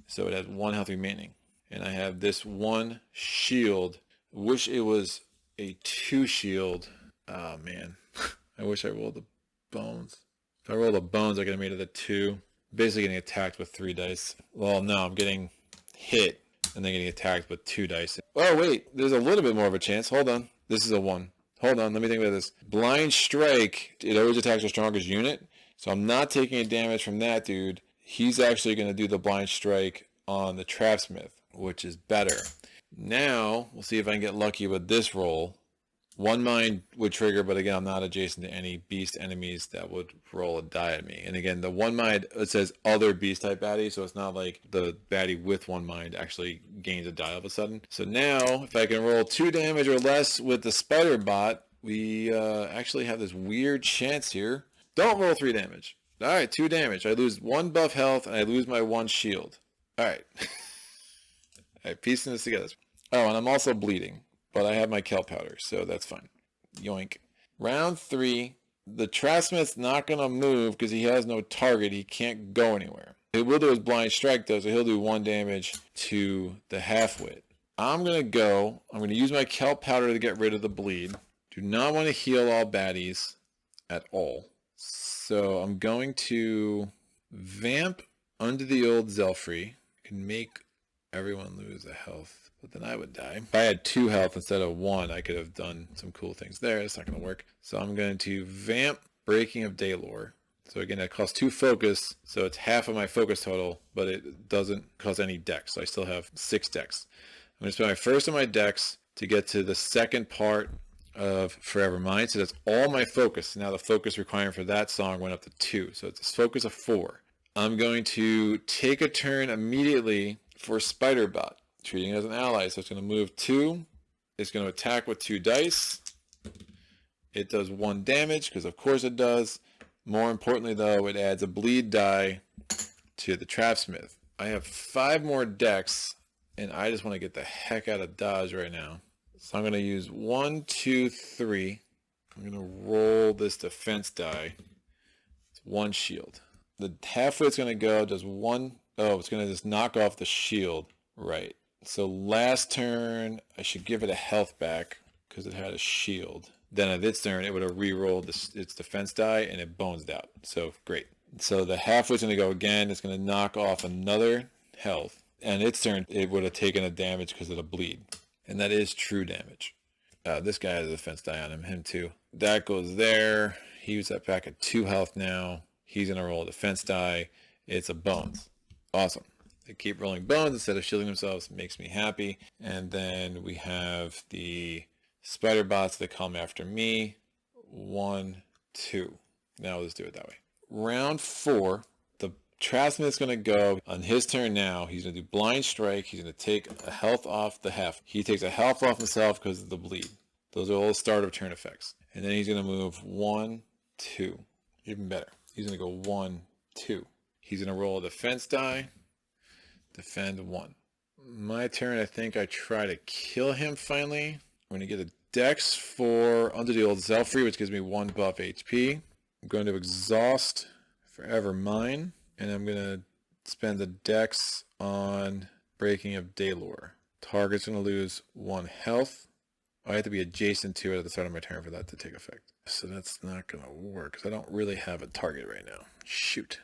So it has 1 health remaining. And I have this 1 shield. Wish it was a 2 shield. Oh man, I wish I rolled the bones. If I rolled the bones, I could have made it a 2. Basically getting attacked with 3 dice. Well, no, I'm getting hit and then getting attacked with 2 dice. Oh wait, there's a little bit more of a chance. Hold on, this is a 1. Hold on, let me think about this. Blind Strike, it always attacks your strongest unit. So I'm not taking any damage from that dude. He's actually going to do the Blind Strike on the trapsmith, which is better. Now, we'll see if I can get lucky with this roll. 1 mine would trigger, but again, I'm not adjacent to any beast enemies that would roll a die at me. And again, the 1 mine, it says other beast type baddie, so it's not like the baddie with 1 mine actually gains a die all of a sudden. So now, if I can roll 2 damage or less with the spider bot, we actually have this weird chance here. Don't roll 3 damage. All right, 2 damage. I lose 1 buff health, and I lose my 1 shield. All right. All right, piecing this together. Oh, and I'm also bleeding, but I have my kelp powder, so that's fine. Yoink. Round 3, the trapsmith's not going to move because he has no target. He can't go anywhere. He will do his blind strike, though, so he'll do 1 damage to the halfwit. I'm going to use my kelp powder to get rid of the bleed. Do not want to heal all baddies at all. So I'm going to vamp Under the Old Zelfrey. Can make everyone lose a health, but then I would die. If I had 2 health instead of 1, I could have done some cool things there. It's not going to work. So I'm going to vamp Breaking of Daelore. So again, that costs 2 focus, so it's half of my focus total, but it doesn't cost any decks, so I still have 6 decks. I'm going to spend my first of my decks to get to the second part of Forever Mind, so that's all my focus. Now the focus requirement for that song went up to 2, so it's a focus of 4. I'm going to take a turn immediately for Spiderbot, treating it as an ally. So it's going to move 2. It's going to attack with 2 dice. It does 1 damage, because of course it does. More importantly, though, it adds a bleed die to the trapsmith. I have 5 more decks, and I just want to get the heck out of Dodge right now. So I'm going to use 1, 2, 3. I'm going to roll this defense die. It's 1 shield. The halfway's going to go, does 1. Oh, it's going to just knock off the shield. Right. So last turn, I should give it a health back because it had a shield. Then at its turn, it would have re-rolled its defense die, and it bones out. So great. So the halfway's going to go again. It's going to knock off another health. And its turn, it would have taken a damage because of the bleed. And that is true damage. This guy has a defense die on him too. That goes there. He was at back at 2 health now. He's going to roll a defense die. It's a bones. Awesome. They keep rolling bones instead of shielding themselves. It makes me happy. And then we have the spider bots that come after me. 1, 2. Now let's do it that way. Round 4. The Trapsmith is going to go on his turn now. He's going to do blind strike. He's going to take a health off the half. He takes a health off himself because of the bleed. Those are all start of turn effects. And then he's going to move 1, 2. Even better. He's going to go 1, 2. He's going to roll a defense die. Defend 1. My turn, I think I try to kill him finally. I'm going to get a dex for under the old Zelfree, which gives me 1 buff HP. I'm going to exhaust Forever Mine, and I'm going to spend the dex on Breaking of Daelore. Target's going to lose 1 health. I have to be adjacent to it at the start of my turn for that to take effect. So that's not going to work, because I don't really have a target right now. Shoot.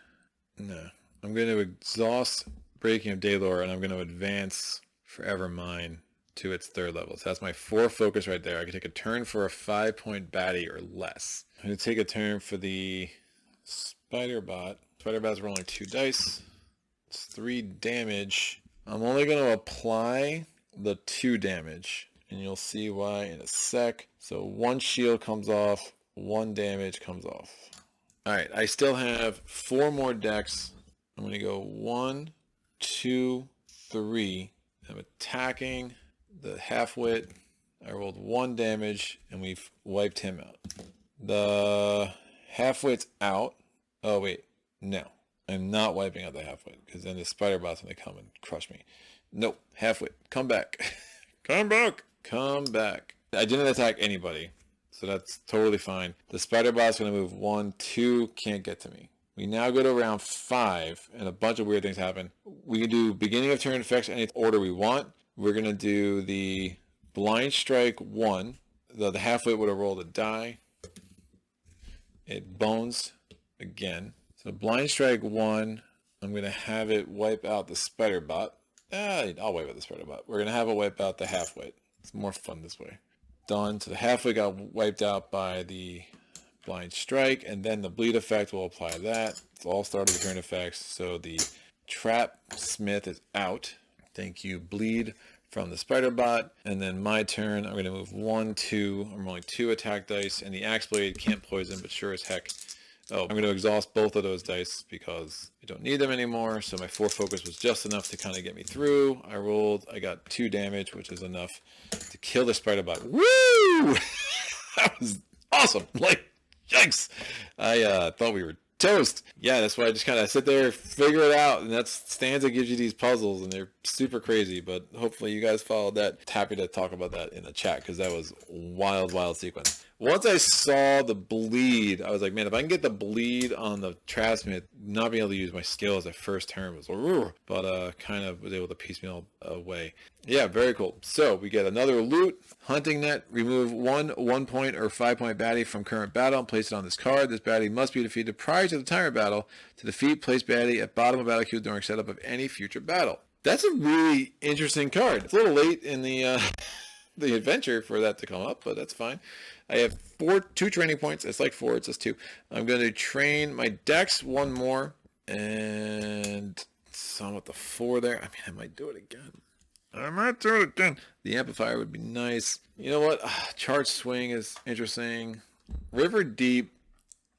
No. I'm going to exhaust Breaking of Daelore, and I'm going to advance Forever Mine to its 3rd level. So that's my 4 focus right there. I can take a turn for a 5-point baddie or less. I'm going to take a turn for the Spider Bot. Spider Bot's rolling 2 dice. It's 3 damage. I'm only going to apply the 2 damage, and you'll see why in a sec. So 1 shield comes off, 1 damage comes off. Alright, I still have 4 more decks. I'm going to go 1, 2, 3. I'm attacking the half-wit. I rolled 1 damage, and we've wiped him out. The half-wit's out. Oh, wait. No. I'm not wiping out the half-wit, because then the spider bot's going to come and crush me. Nope. Half-wit. Come back. Come back. Come back. I didn't attack anybody, so that's totally fine. The spider bot's going to move 1, 2. Can't get to me. We now go to round 5, and a bunch of weird things happen. We can do beginning of turn effects any order we want. We're going to do the blind strike 1. The half-wit would have rolled a die. It bones again. So blind strike 1. I'm going to have it wipe out the spider bot. I'll wipe out the spider bot. We're going to have it wipe out the half-wit. It's more fun this way. Done. So the half-wit got wiped out by the blind strike, and then the bleed effect will apply that. It's all start of the turn effects. So the trap smith is out. Thank you, bleed from the spider bot. And then my turn, I'm going to move 1, 2. I'm rolling 2 attack dice, and the axe blade can't poison, but sure as heck. Oh, I'm going to exhaust both of those dice because I don't need them anymore. So my 4 focus was just enough to kind of get me through. I got 2 damage, which is enough to kill the spider bot. Woo! That was awesome. Like, yikes. I thought we were toast. Yeah, that's why I just kind of sit there, figure it out, and that's Stanza gives you these puzzles, and they're super crazy, but hopefully you guys followed that. Happy to talk about that in the chat, because that was a wild sequence. Once I saw the bleed, I was like, man, if I can get the bleed on the Trapsmith, not being able to use my skills at first turn was, but kind of was able to piecemeal away. Yeah, very cool. So we get another loot. Hunting net. Remove 1 point or 5-point baddie from current battle and place it on this card. This baddie must be defeated prior to the timer battle. To defeat, place baddie at bottom of battle queue during setup of any future battle. That's a really interesting card. It's a little late in the the adventure for that to come up, but that's fine. I have 2 training points. It's like 4. It's just 2. I'm going to train my dex 1 more, and so I'm at the 4 there. I mean, I might do it again. The amplifier would be nice. You know what? Charge swing is interesting. River Deep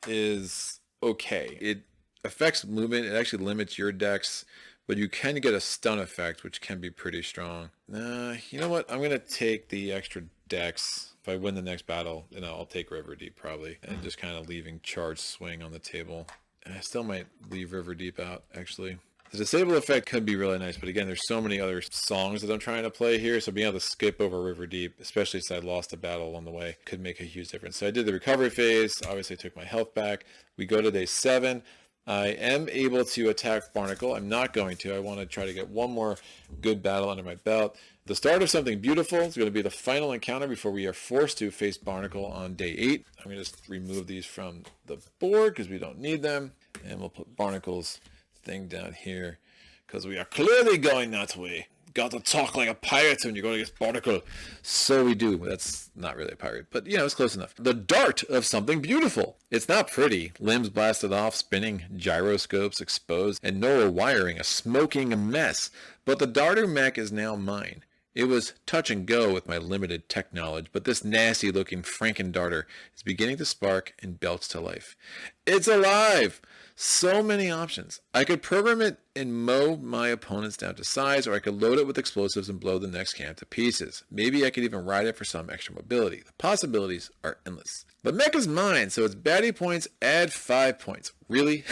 is okay. It affects movement. It actually limits your dex, but you can get a stun effect, which can be pretty strong. You know what? I'm going to take the extra dex. If I win the next battle, then I'll take River Deep probably, and just kind of leaving charge swing on the table. And I still might leave River Deep out, actually. The disable effect could be really nice, but again, there's so many other songs that I'm trying to play here, so being able to skip over River Deep, especially since I lost a battle along the way, could make a huge difference. So I did the recovery phase. Obviously, I took my health back. We go to day 7. I am able to attack Barnacle. I'm not going to. I want to try to get one more good battle under my belt. The start of something beautiful is going to be the final encounter before we are forced to face Barnacle on day 8. I'm going to just remove these from the board because we don't need them. And we'll put Barnacle's thing down here because we are clearly going that way. Got to talk like a pirate when you're going against Barnacle. So we do. That's not really a pirate, but you know, it's close enough. The dart of something beautiful. It's not pretty. Limbs blasted off, spinning, gyroscopes exposed, and neural wiring a smoking mess. But the darter mech is now mine. It was touch and go with my limited tech knowledge, but this nasty looking Franken darter is beginning to spark and belch to life. It's alive! So many options. I could program it and mow my opponents down to size, or I could load it with explosives and blow the next camp to pieces. Maybe I could even ride it for some extra mobility. The possibilities are endless. But mech is mine, so it's baddie points, add 5 points. Really?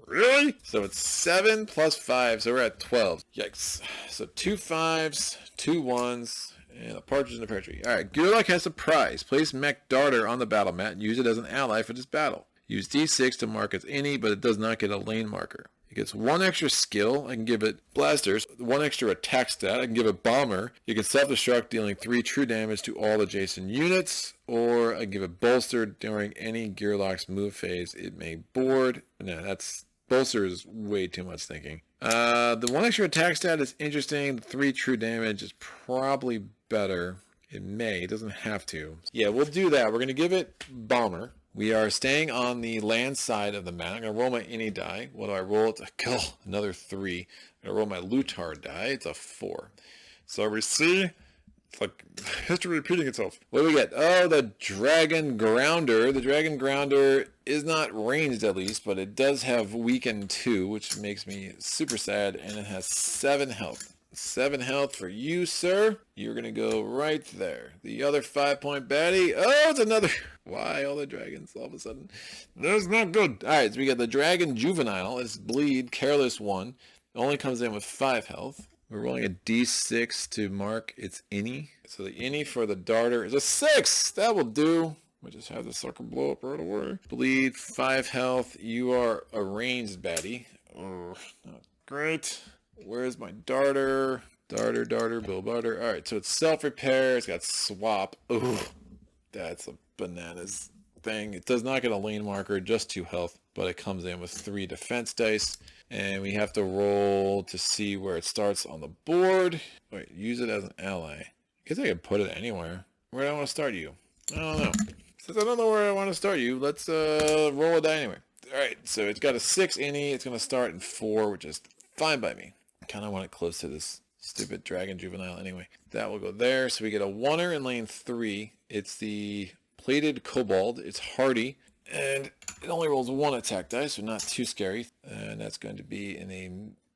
Really? So it's 7 plus 5, so we're at 12. Yikes. So 2 5s, 2 1s, and a partridge in a pear tree. Alright, Gearloc has a prize. Place Mech Darter on the battle mat and use it as an ally for this battle. Use D6 to mark its any, but it does not get a lane marker. It gets 1 extra skill. I can give it blasters, 1 extra attack stat. I can give it bomber. You can self-destruct, dealing 3 true damage to all adjacent units, or I can give it bolster during any Gearloc's move phase. It may board. No, that's... Bolster is way too much thinking. The 1 extra attack stat is interesting. The 3 true damage is probably better. It may. It doesn't have to. Yeah, we'll do that. We're going to give it bomber. We are staying on the land side of the map. I'm going to roll my any die. What do I roll? It's a another 3. I'm going to roll my Luitar die. It's a 4. So we see... It's like history repeating itself. What do we get? Oh, the Dragon Grounder. The Dragon Grounder is not ranged at least, but it does have weaken 2, which makes me super sad, and it has 7 health. 7 health for you, sir. You're going to go right there. The other 5-point baddie. Oh, it's another. Why all the dragons all of a sudden? That's not good. All right, so we got the Dragon Juvenile. It's bleed, careless 1. It only comes in with 5 health. We're rolling a d6 to mark its any. So the any for the darter is a 6. That will do. We'll just have the sucker blow up right away. Bleed, 5 health. You are a ranged baddie. Oh, not great. Where's my darter? Darter, Bill Barter. All right, so it's self-repair. It's got swap. Ooh, that's a bananas thing. It does not get a lane marker, just 2 health, but it comes in with 3 defense dice. And we have to roll to see where it starts on the board. Wait, use it as an ally. I guess I could put it anywhere. Where do I want to start you? I don't know. Since I don't know where I want to start you, let's roll a die anyway. Alright, so it's got a 6 any. It's going to start in 4, which is fine by me. I kind of want it close to this stupid Dragon Juvenile anyway. That will go there. So we get a 1er in lane 3. It's the Plated Kobold. It's hardy. And it only rolls 1 attack dice, so not too scary. And that's going to be in a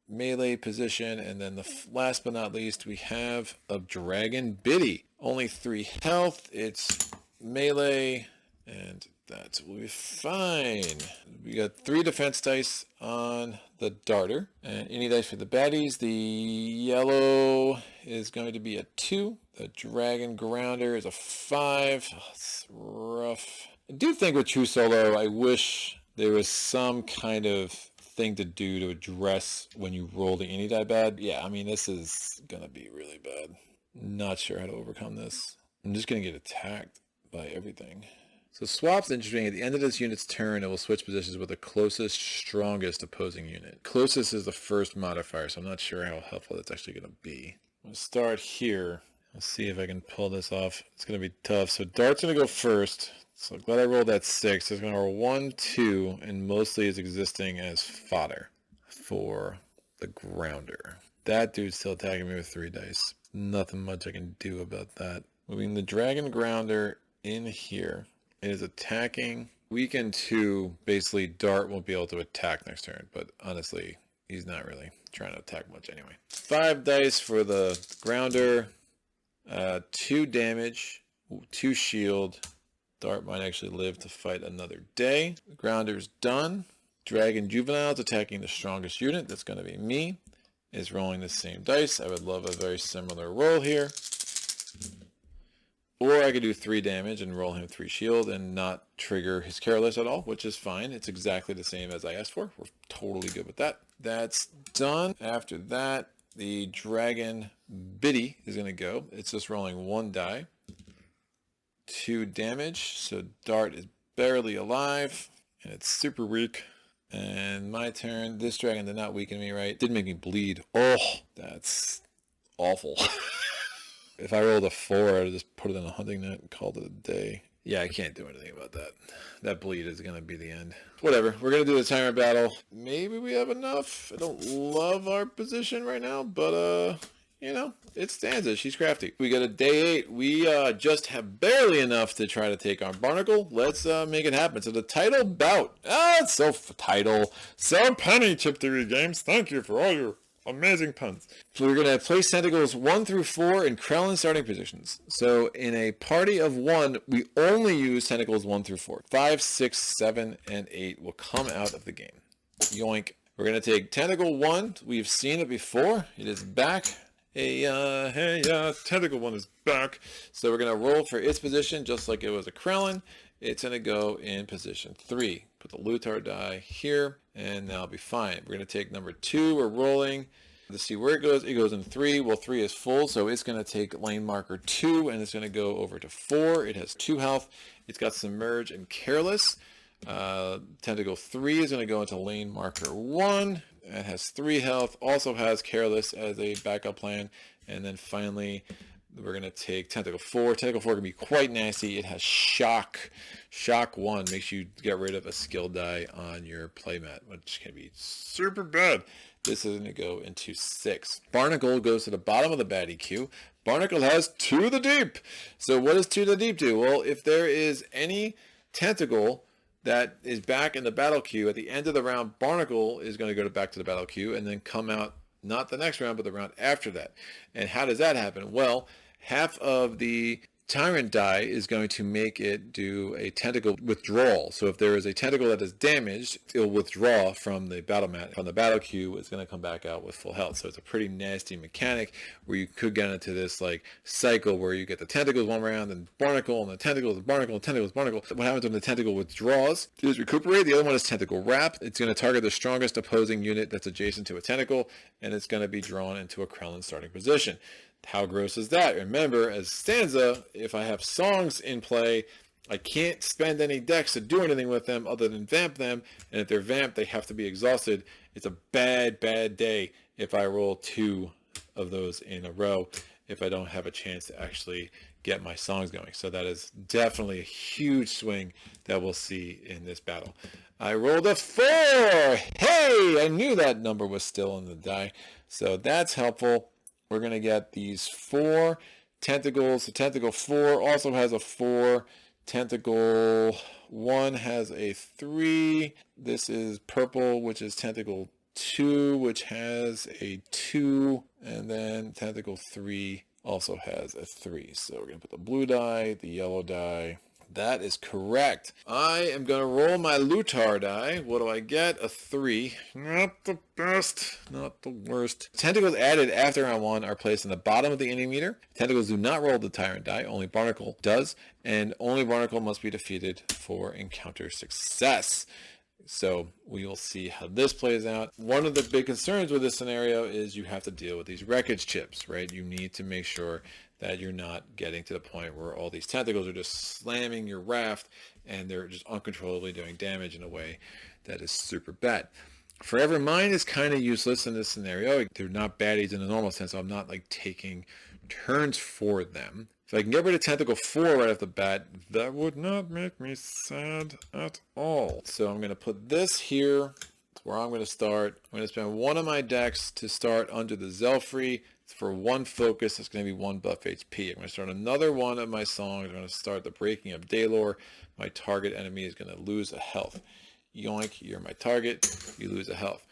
melee position. And then the last but not least, we have a Dragon Biddy. Only 3 health. It's melee, and that will be fine. We got 3 defense dice on the darter. And any dice for the baddies. The yellow is going to be a 2. The Dragon Grounder is a 5. Oh, it's rough. I do think with True Solo, I wish there was some kind of thing to do to address when you roll the any die bad. Yeah, I mean, this is going to be really bad. Not sure how to overcome this. I'm just going to get attacked by everything. So swap's interesting. At the end of this unit's turn, it will switch positions with the closest, strongest opposing unit. Closest is the first modifier, so I'm not sure how helpful that's actually going to be. I'm going to start here. Let's see if I can pull this off. It's going to be tough. So Dart's going to go first. So glad I rolled that 6. It's going to roll 1, 2, and mostly is existing as fodder for the Grounder. That dude's still attacking me with 3 dice. Nothing much I can do about that. Moving the Dragon Grounder in here. It is attacking. Weaken 2, basically Dart won't be able to attack next turn, but honestly, he's not really trying to attack much anyway. 5 dice for the Grounder. 2 damage, 2 shield. Dart might actually live to fight another day. The Grounder's done. Dragon Juveniles attacking the strongest unit. That's going to be me. Is rolling the same dice. I would love a very similar roll here. Or I could do 3 damage and roll him 3 shield and not trigger his careless at all, which is fine. It's exactly the same as I asked for. We're totally good with that. That's done. After that, the Dragon Baddie is going to go. It's just rolling 1 die. 2 damage. So Dart is barely alive, and it's super weak. And my turn. This dragon did not weaken me, right? Didn't make me bleed. Oh, that's awful. If I rolled a 4, I'd just put it in a hunting net and called it a day. Yeah, I can't do anything about that. That bleed is going to be the end. Whatever. We're going to do the Tyrant battle. Maybe we have enough. I don't love our position right now, but, you know, it's Stanza. She's crafty. We got a day 8. We just have barely enough to try to take on Barnacle. Let's make it happen. So the title bout. It's so title. So penny, Chip Theory Games. Thank you for all your amazing puns. So we're going to place Tentacles 1 through 4 in Krellin starting positions. So in a party of 1, we only use Tentacles 1 through 4. 5, 6, 7, and 8 will come out of the game. Yoink. We're going to take Tentacle 1. We've seen it before. It is back. Tentacle 1 is back. So we're going to roll for its position just like it was a Krellin. It's going to go in position 3. Put the Luitar die here, and that'll be fine. We're going to take number 2. We're rolling to see where it goes. It goes in 3. Well, 3 is full, so it's going to take lane marker 2, and it's going to go over to 4. It has 2 health. It's got Submerge and Careless. Tentacle 3 is going to go into lane marker 1. It has 3 health. Also has Careless as a backup plan. And then finally, we're going to take Tentacle 4. Tentacle 4 can be quite nasty. It has Shock. Shock 1 makes you get rid of a skill die on your playmat, which can be super bad. This is going to go into 6. Barnacle goes to the bottom of the baddie queue. Barnacle has To the Deep. So what does To the Deep do? Well, if there is any tentacle that is back in the battle queue at the end of the round, Barnacle is going to go back to the battle queue and then come out not the next round, but the round after that. And how does that happen? Well, half of the Tyrant die is going to make it do a tentacle withdrawal. So if there is a tentacle that is damaged, it will withdraw from the battle mat. From the battle queue, it's going to come back out with full health. So it's a pretty nasty mechanic where you could get into this like cycle where you get the tentacles one round and Barnacle and the tentacles and Barnacle and tentacles, Barnacle. What happens when the tentacle withdraws is recuperate. The other one is Tentacle Wrap. It's going to target the strongest opposing unit that's adjacent to a tentacle, and it's going to be drawn into a Krellin starting position. How gross is that? Remember, as Stanza, if I have songs in play, I can't spend any decks to do anything with them other than vamp them. And if they're vamped, they have to be exhausted. It's a bad, bad day if I roll 2 of those in a row if I don't have a chance to actually get my songs going. So that is definitely a huge swing that we'll see in this battle. I rolled a 4. Hey, I knew that number was still in the die. So that's helpful. We're going to get these 4 tentacles. The Tentacle 4 also has a 4. Tentacle 1 has a 3. This is purple, which is Tentacle 2, which has a 2. And then Tentacle 3 also has a 3. So we're going to put the blue die, the yellow die. That is correct. I am going to roll my Luitar die. What do I get? A 3. Not the best. Not the worst. Tentacles added after round 1 are placed in the bottom of the inning meter. Tentacles do not roll the Tyrant die. Only Barnacle does. And only Barnacle must be defeated for encounter success. So we will see how this plays out. One of the big concerns with this scenario is you have to deal with these wreckage chips, right? You need to make sure that you're not getting to the point where all these tentacles are just slamming your raft and they're just uncontrollably doing damage in a way that is super bad. Forever Mind is kind of useless in this scenario. They're not baddies in the normal sense, so I'm not like taking turns for them. If I can get rid of Tentacle 4 right off the bat, that would not make me sad at all. So I'm going to put this here. That's where I'm going to start. I'm going to spend one of my decks to start under the Zelfree. For 1 focus, it's going to be 1 buff HP. I'm going to start another one of my songs. I'm going to start the Breaking of Daelore. My target enemy is going to lose a health. Yoink, you're my target. You lose a health.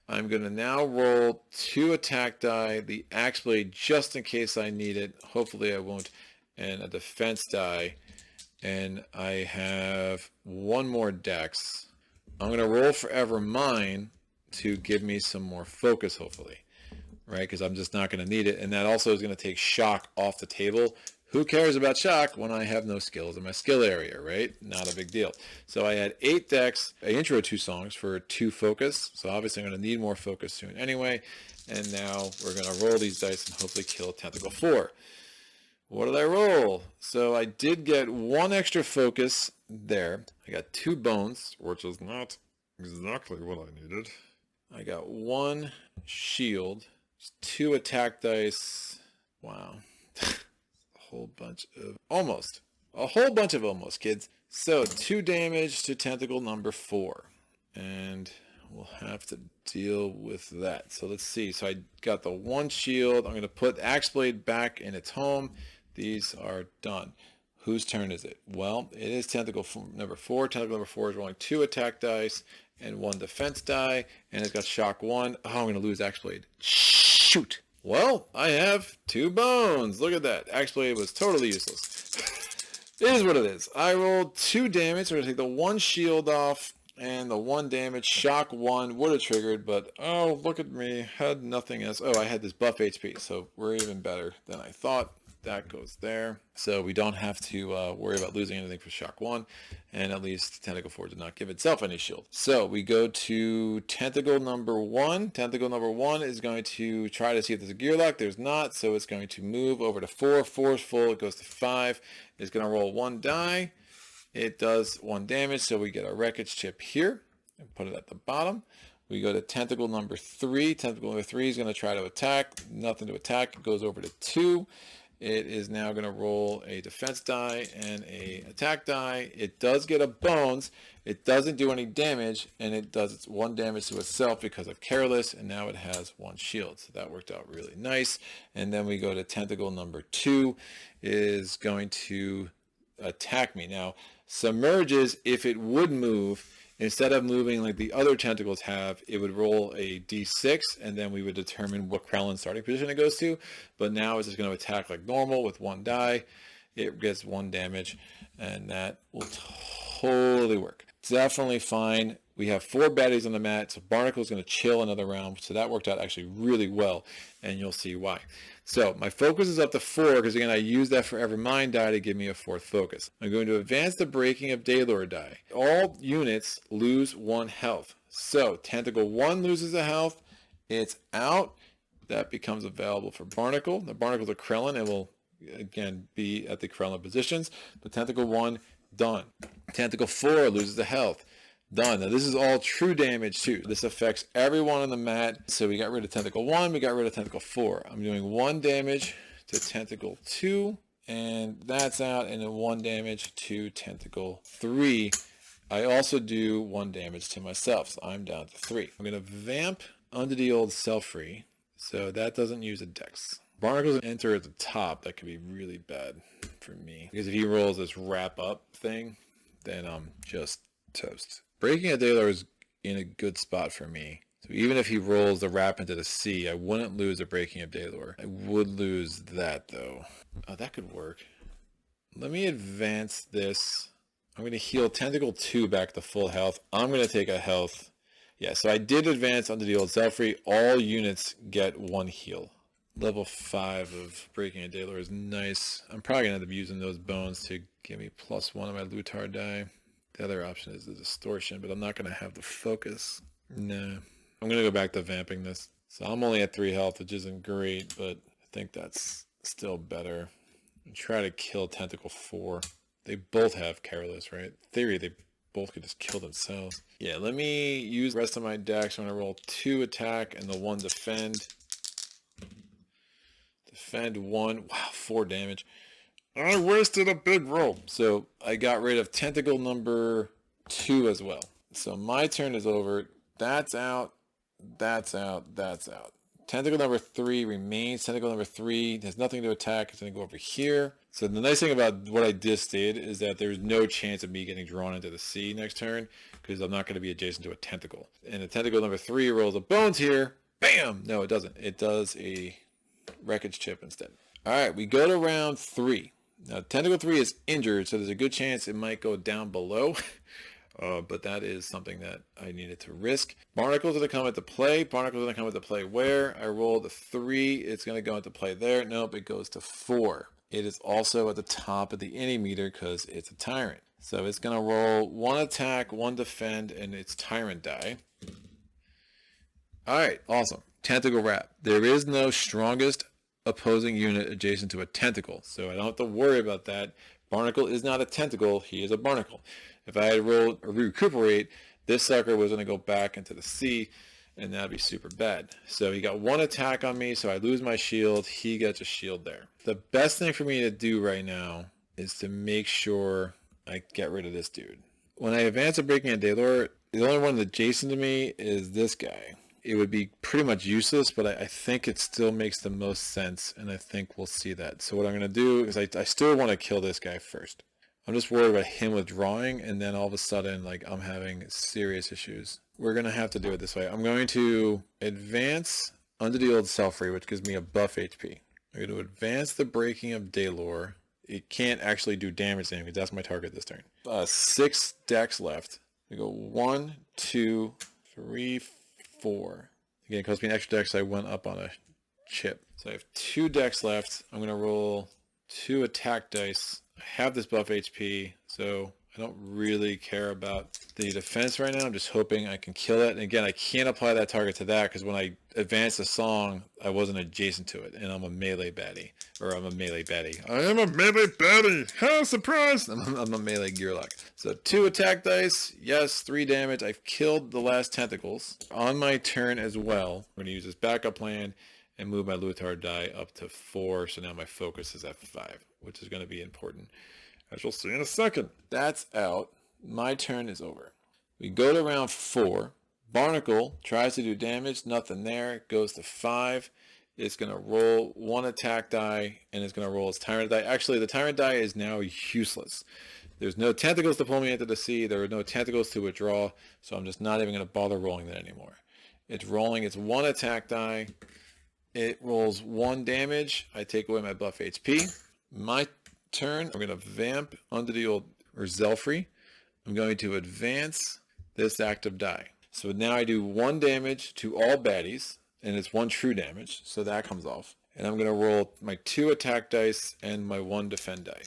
I'm going to now roll 2 attack die, the Axe Blade just in case I need it. Hopefully I won't. And a defense die. And I have 1 more dex. I'm going to roll Forever Mine to give me some more focus, hopefully. Right? Because I'm just not going to need it. And that also is going to take shock off the table. Who cares about shock when I have no skills in my skill area, right? Not a big deal. So I had 8 decks. I intro 2 songs for 2 focus. So obviously I'm going to need more focus soon anyway. And now we're going to roll these dice and hopefully kill Tentacle 4. What did I roll? So I did get 1 extra focus there. I got 2 bones, which is not exactly what I needed. I got 1 shield, 2 attack dice. Wow. A whole bunch of almost. A whole bunch of almost, kids. So 2 damage to Tentacle number 4. And we'll have to deal with that. So let's see. So I got the 1 shield. I'm going to put Axe Blade back in its home. These are done. Whose turn is it? Well, it is Tentacle number 4. Tentacle number 4 is rolling 2 attack dice and 1 defense die. And it's got shock 1. Oh, I'm going to lose Axe Blade. Shoot. Well, I have 2 bones. Look at that. Axe Blade was totally useless. It is what it is. I rolled 2 damage. So we're going to take the 1 shield off and the 1 damage. Shock 1 would have triggered, but oh, look at me. Had nothing else. Oh, I had this buff HP, so we're even better than I thought. That goes there. So we don't have to worry about losing anything for shock 1. And at least Tentacle 4 did not give itself any shield. So we go to Tentacle number 1. Tentacle number 1 is going to try to see if there's a Gearloc. There's not. So it's going to move over to 4. 4 is full. It goes to 5. It's going to roll 1 die. It does 1 damage. So we get a wreckage chip here and put it at the bottom. We go to Tentacle number 3. Tentacle number 3 is going to try to attack. Nothing to attack. It goes over to 2. It is now going to roll a defense die and a attack die. It does get a bones. It doesn't do any damage, and it does 1 damage to itself because of Careless, and now it has 1 shield. So that worked out really nice. And then we go to Tentacle number 2 is going to attack me. Now, Submerges, if it would move, instead of moving like the other tentacles have, it would roll a d6, and then we would determine what Krellin's starting position it goes to. But now it's just going to attack like normal with 1 die. It gets 1 damage, and that will totally work. Definitely fine. We have 4 baddies on the mat, so Barnacle is going to chill another round. So that worked out actually really well, and you'll see why. So my focus is up to 4, because again, I used that Forever Mind die to give me a 4th focus. I'm going to advance the Breaking of Daelore die. All units lose 1 health. So Tentacle 1 loses a health. It's out. That becomes available for Barnacle. The Barnacle's a Krellin. It will, again, be at the Krellin positions. But Tentacle 1, done. Tentacle 4 loses a health. Done. Now this is all true damage too. This affects everyone on the mat. So we got rid of Tentacle 1, we got rid of Tentacle 4. I'm doing 1 damage to Tentacle 2, and that's out, and then 1 damage to Tentacle 3. I also do 1 damage to myself, so I'm down to 3. I'm going to vamp under the old Self-Free, so that doesn't use a dex. Barnacles enter at the top. That could be really bad for me, because if he rolls this wrap up thing, then I'm just toast. Breaking a Daelore is in a good spot for me. So even if he rolls the wrap into the sea, I wouldn't lose a Breaking of Daelore. I would lose that though. Oh, that could work. Let me advance this. I'm going to heal Tentacle 2 back to full health. I'm going to take a health. Yeah, so I did advance under the old Selfree. All units get 1 heal. Level 5 of Breaking a Daelore is nice. I'm probably going to end up using those bones to give me +1 on my Luitar die. The other option is the Distortion, but I'm not going to have the focus. No. I'm going to go back to vamping this. So I'm only at 3 health, which isn't great, but I think that's still better. And try to kill Tentacle 4. They both have Careless, right? In theory, they both could just kill themselves. Yeah, let me use the rest of my decks. I'm going to roll 2 attack and the 1 defend. Defend 1. Wow, 4 damage. I wasted a big roll. So I got rid of Tentacle number 2 as well. So my turn is over. That's out. That's out. That's out. Tentacle number 3 remains. Tentacle number 3 has nothing to attack. It's going to go over here. So the nice thing about what I just did is that there's no chance of me getting drawn into the sea next turn, because I'm not going to be adjacent to a tentacle. And the Tentacle number 3 rolls a bones here. Bam! No, it doesn't. It does a wreckage chip instead. All right, we go to round 3. Now, Tentacle 3 is injured, so there's a good chance it might go down below, But that is something that I needed to risk. Barnacle's going to come into play. Barnacle's going to come into play where? I rolled a 3. It's going to go into play there. Nope, it goes to 4. It is also at the top of the innie meter because it's a Tyrant. So it's going to roll 1 attack, 1 defend, and its Tyrant die. All right, awesome. Tentacle Wrap. There is no strongest opposing unit adjacent to a tentacle, so I don't have to worry about that. Barnacle is not a tentacle. He is a barnacle. If I had rolled a recuperate, this sucker was going to go back into the sea, and that'd be super bad. So he got 1 attack on me, so I lose my shield. He gets a shield there. The best thing for me to do right now is to make sure I get rid of this dude. When I advance a Breaking and Daelore, the only one adjacent to me is this guy. It would be pretty much useless, but I think it still makes the most sense, and I think we'll see that. So what I'm going to do is I still want to kill this guy first. I'm just worried about him withdrawing, and then all of a sudden, like, I'm having serious issues. We're going to have to do it this way. I'm going to advance under the old Selfree, which gives me a buff HP. I'm going to advance the Breaking of Daelore. It can't actually do damage to him because that's my target this turn. 6 decks left. We go 1, 2, 3, 4. Again, it cost me an extra deck, so I went up on a chip. So I have 2 decks left. I'm going to roll 2 attack dice. I have this buff HP, so I don't really care about the defense right now. I'm just hoping I can kill it. And again, I can't apply that target to that because when I advanced the song, I wasn't adjacent to it, and I'm a melee baddie. Or I'm a melee baddie. I am a melee baddie! How surprised! I'm a melee Gearloc. So 2 attack dice. Yes, 3 damage. I've killed the last tentacles. On my turn as well, I'm going to use this backup plan and move my Luitar die up to 4. So now my focus is at 5, which is going to be important, as you'll see in a second. That's out. My turn is over. We go to round 4. Barnacle tries to do damage. Nothing there. Goes to 5. It's going to roll 1 attack die, and it's going to roll its Tyrant die. Actually, the Tyrant die is now useless. There's no tentacles to pull me into the sea. There are no tentacles to withdraw, so I'm just not even going to bother rolling that anymore. It's rolling its 1 attack die. It rolls 1 damage. I take away my buff HP. My turn, I'm going to vamp under the old Zelfree. I'm going to advance this active die. So now I do 1 damage to all baddies, and it's 1 true damage, so that comes off. And I'm going to roll my 2 attack dice and my 1 defend die.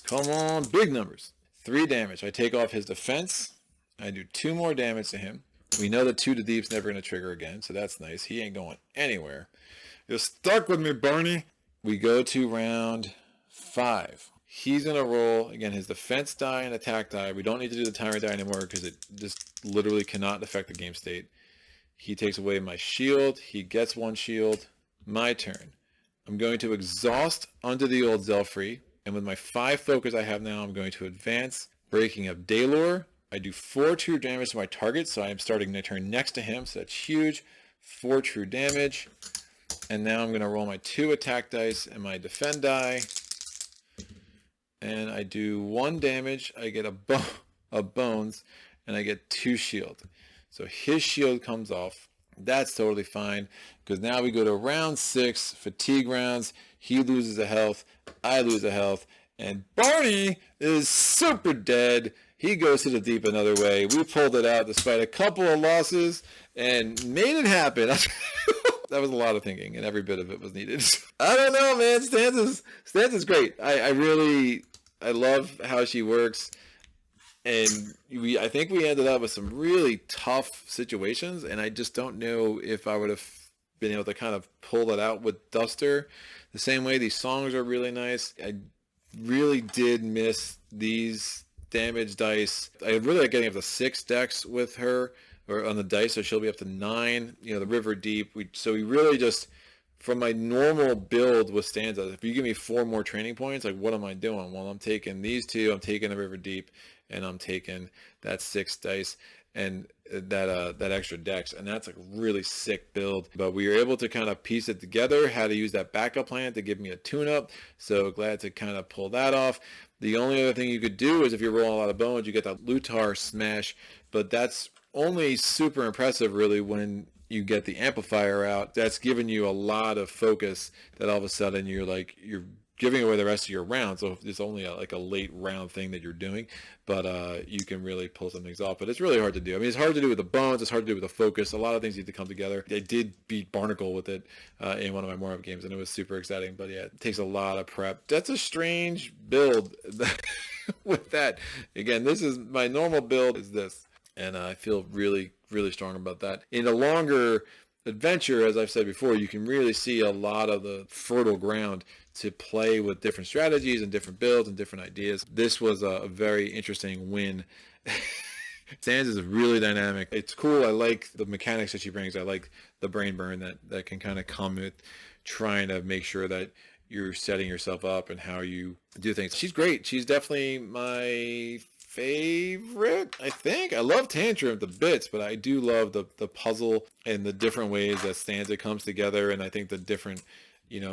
Come on, big numbers. 3 damage. I take off his defense. I do 2 more damage to him. We know that 2 to deep's never going to trigger again, so that's nice. He ain't going anywhere. You're stuck with me, Barney. We go to round 5. He's going to roll, again, his defense die and attack die. We don't need to do the Tyrant die anymore because it just literally cannot affect the game state. He takes away my shield. He gets 1 shield. My turn. I'm going to exhaust under the old Zelfree. And with my 5 focus I have now, I'm going to advance. Breaking of Daelore. I do 4 true damage to my target, so I am starting my turn next to him, so that's huge. 4 true damage. And now I'm going to roll my 2 attack dice and my defend die. And I do 1 damage. I get a bones, and I get 2 shield. So his shield comes off. That's totally fine, because now we go to round 6, fatigue rounds. He loses a health. I lose a health. And Barney is super dead. He goes to the deep another way. We pulled it out despite a couple of losses and made it happen. That was a lot of thinking, and every bit of it was needed. I don't know, man. Stanza's great. I love how she works. And I think we ended up with some really tough situations, and I just don't know if I would have been able to kind of pull that out with Duster the same way. These songs are really nice. I really did miss these damage dice. I really like getting up to 6 decks with her, or on the dice, so she'll be up to 9. You know, the River Deep. So we really just, from my normal build with Stanza, if you give me 4 more training points, like, what am I doing? Well, I'm taking these 2, I'm taking the River Deep, and I'm taking that 6 dice and that extra dex, and that's like a really sick build. But we were able to kind of piece it together, how to use that backup plan to give me a tune-up, so glad to kind of pull that off. The only other thing you could do is if you're rolling a lot of bones, you get that Luitar smash, but that's only super impressive really when you get the amplifier out. That's giving you a lot of focus that all of a sudden you're giving away the rest of your round. So it's only like a late round thing that you're doing, but you can really pull some things off. But it's really hard to do. I mean, it's hard to do with the bones. It's hard to do with the focus. A lot of things need to come together. I did beat Barnacle with it in one of my warm-up games, and it was super exciting. But yeah, it takes a lot of prep. That's a strange build with that. Again, this is my normal build is this, and I feel really, really strong about that. In a longer adventure, as I've said before, you can really see a lot of the fertile ground to play with different strategies and different builds and different ideas. This was a very interesting win. Stanza is really dynamic. It's cool. I like the mechanics that she brings. I like the brain burn that can kind of come with trying to make sure that you're setting yourself up and how you do things. She's great. She's definitely my favorite, I think. I love Tantrum to bits, but I do love the puzzle and the different ways that Stanza comes together, and I think the different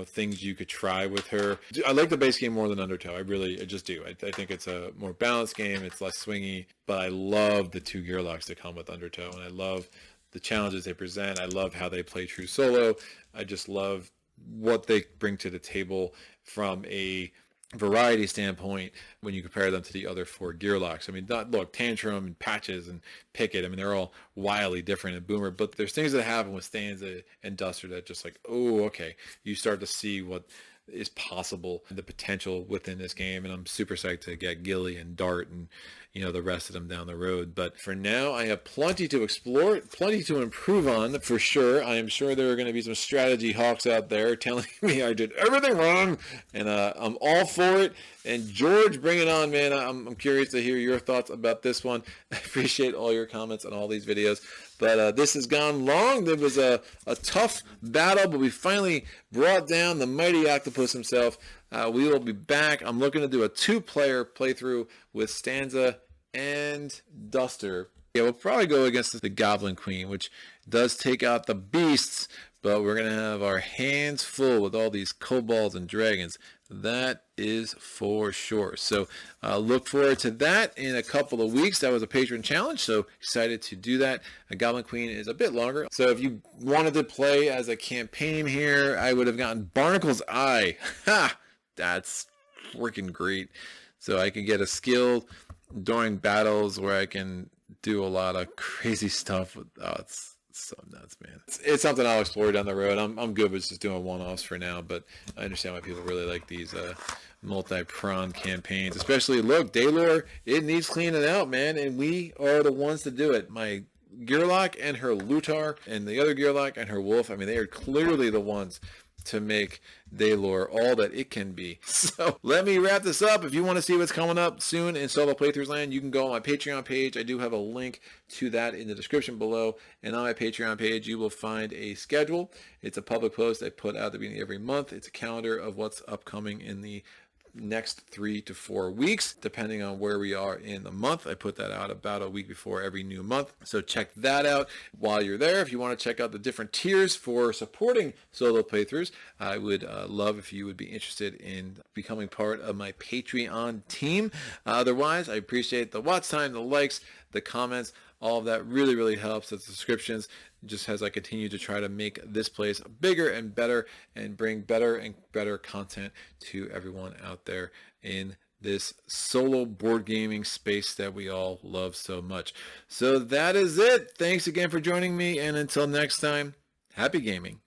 things you could try with her. I like the base game more than Undertow. I just do. I think it's a more balanced game. It's less swingy, but I love the 2 Gearlocs that come with Undertow, and I love the challenges they present. I love how they play true solo. I just love what they bring to the table from a variety standpoint when you compare them to the other 4 Gearlocs. I mean, look, Tantrum and Patches and Picket, I mean, they're all wildly different in Boomer, but there's things that happen with Stanza and Duster that just like, oh, okay, you start to see what is possible, the potential within this game, and I'm super psyched to get Gilly and Dart and the rest of them down the road. But for now, I have plenty to explore, plenty to improve on for sure. I am sure there are going to be some strategy hawks out there telling me I did everything wrong, and I'm all for it. And George, bring it on, man. I'm curious to hear your thoughts about this one. I appreciate all your comments on all these videos. But this has gone long. There was a tough battle, but we finally brought down the mighty Octopus himself. We will be back. I'm looking to do a 2-player playthrough with Stanza and Duster. Yeah, we'll probably go against the Goblin Queen, which does take out the beasts, but we're going to have our hands full with all these kobolds and dragons. That is for sure. So look forward to that in a couple of weeks. That was a patron challenge, so excited to do that. A Goblin Queen is a bit longer. So if you wanted to play as a campaign here, I would have gotten Barnacle's Eye. Ha! That's freaking great. So I can get a skill during battles where I can do a lot of crazy stuff. It's so nuts, man. It's something I'll explore down the road. I'm good with just doing one-offs for now, but I understand why people really like these multi-pronged campaigns. Especially, look, Daelore, it needs cleaning out, man, and we are the ones to do it. My Gearloc and her Luitar and the other Gearloc and her Wolf, I mean, they are clearly the ones to make Daelore all that it can be. So let me wrap this up. If you want to see what's coming up soon in Solo Playthroughs Land, you can go on my Patreon page. I do have a link to that in the description below. And on my Patreon page, you will find a schedule. It's a public post I put out at the beginning of every month. It's a calendar of what's upcoming in the next 3 to 4 weeks, depending on where we are in the month. I put that out about a week before every new month. So check that out while you're there. If you want to check out the different tiers for supporting solo playthroughs, I would love if you would be interested in becoming part of my Patreon team. Otherwise, I appreciate the watch time, the likes, the comments. All of that really, really helps. The subscriptions, just as I continue to try to make this place bigger and better and bring better and better content to everyone out there in this solo board gaming space that we all love so much. So that is it. Thanks again for joining me, and until next time, happy gaming.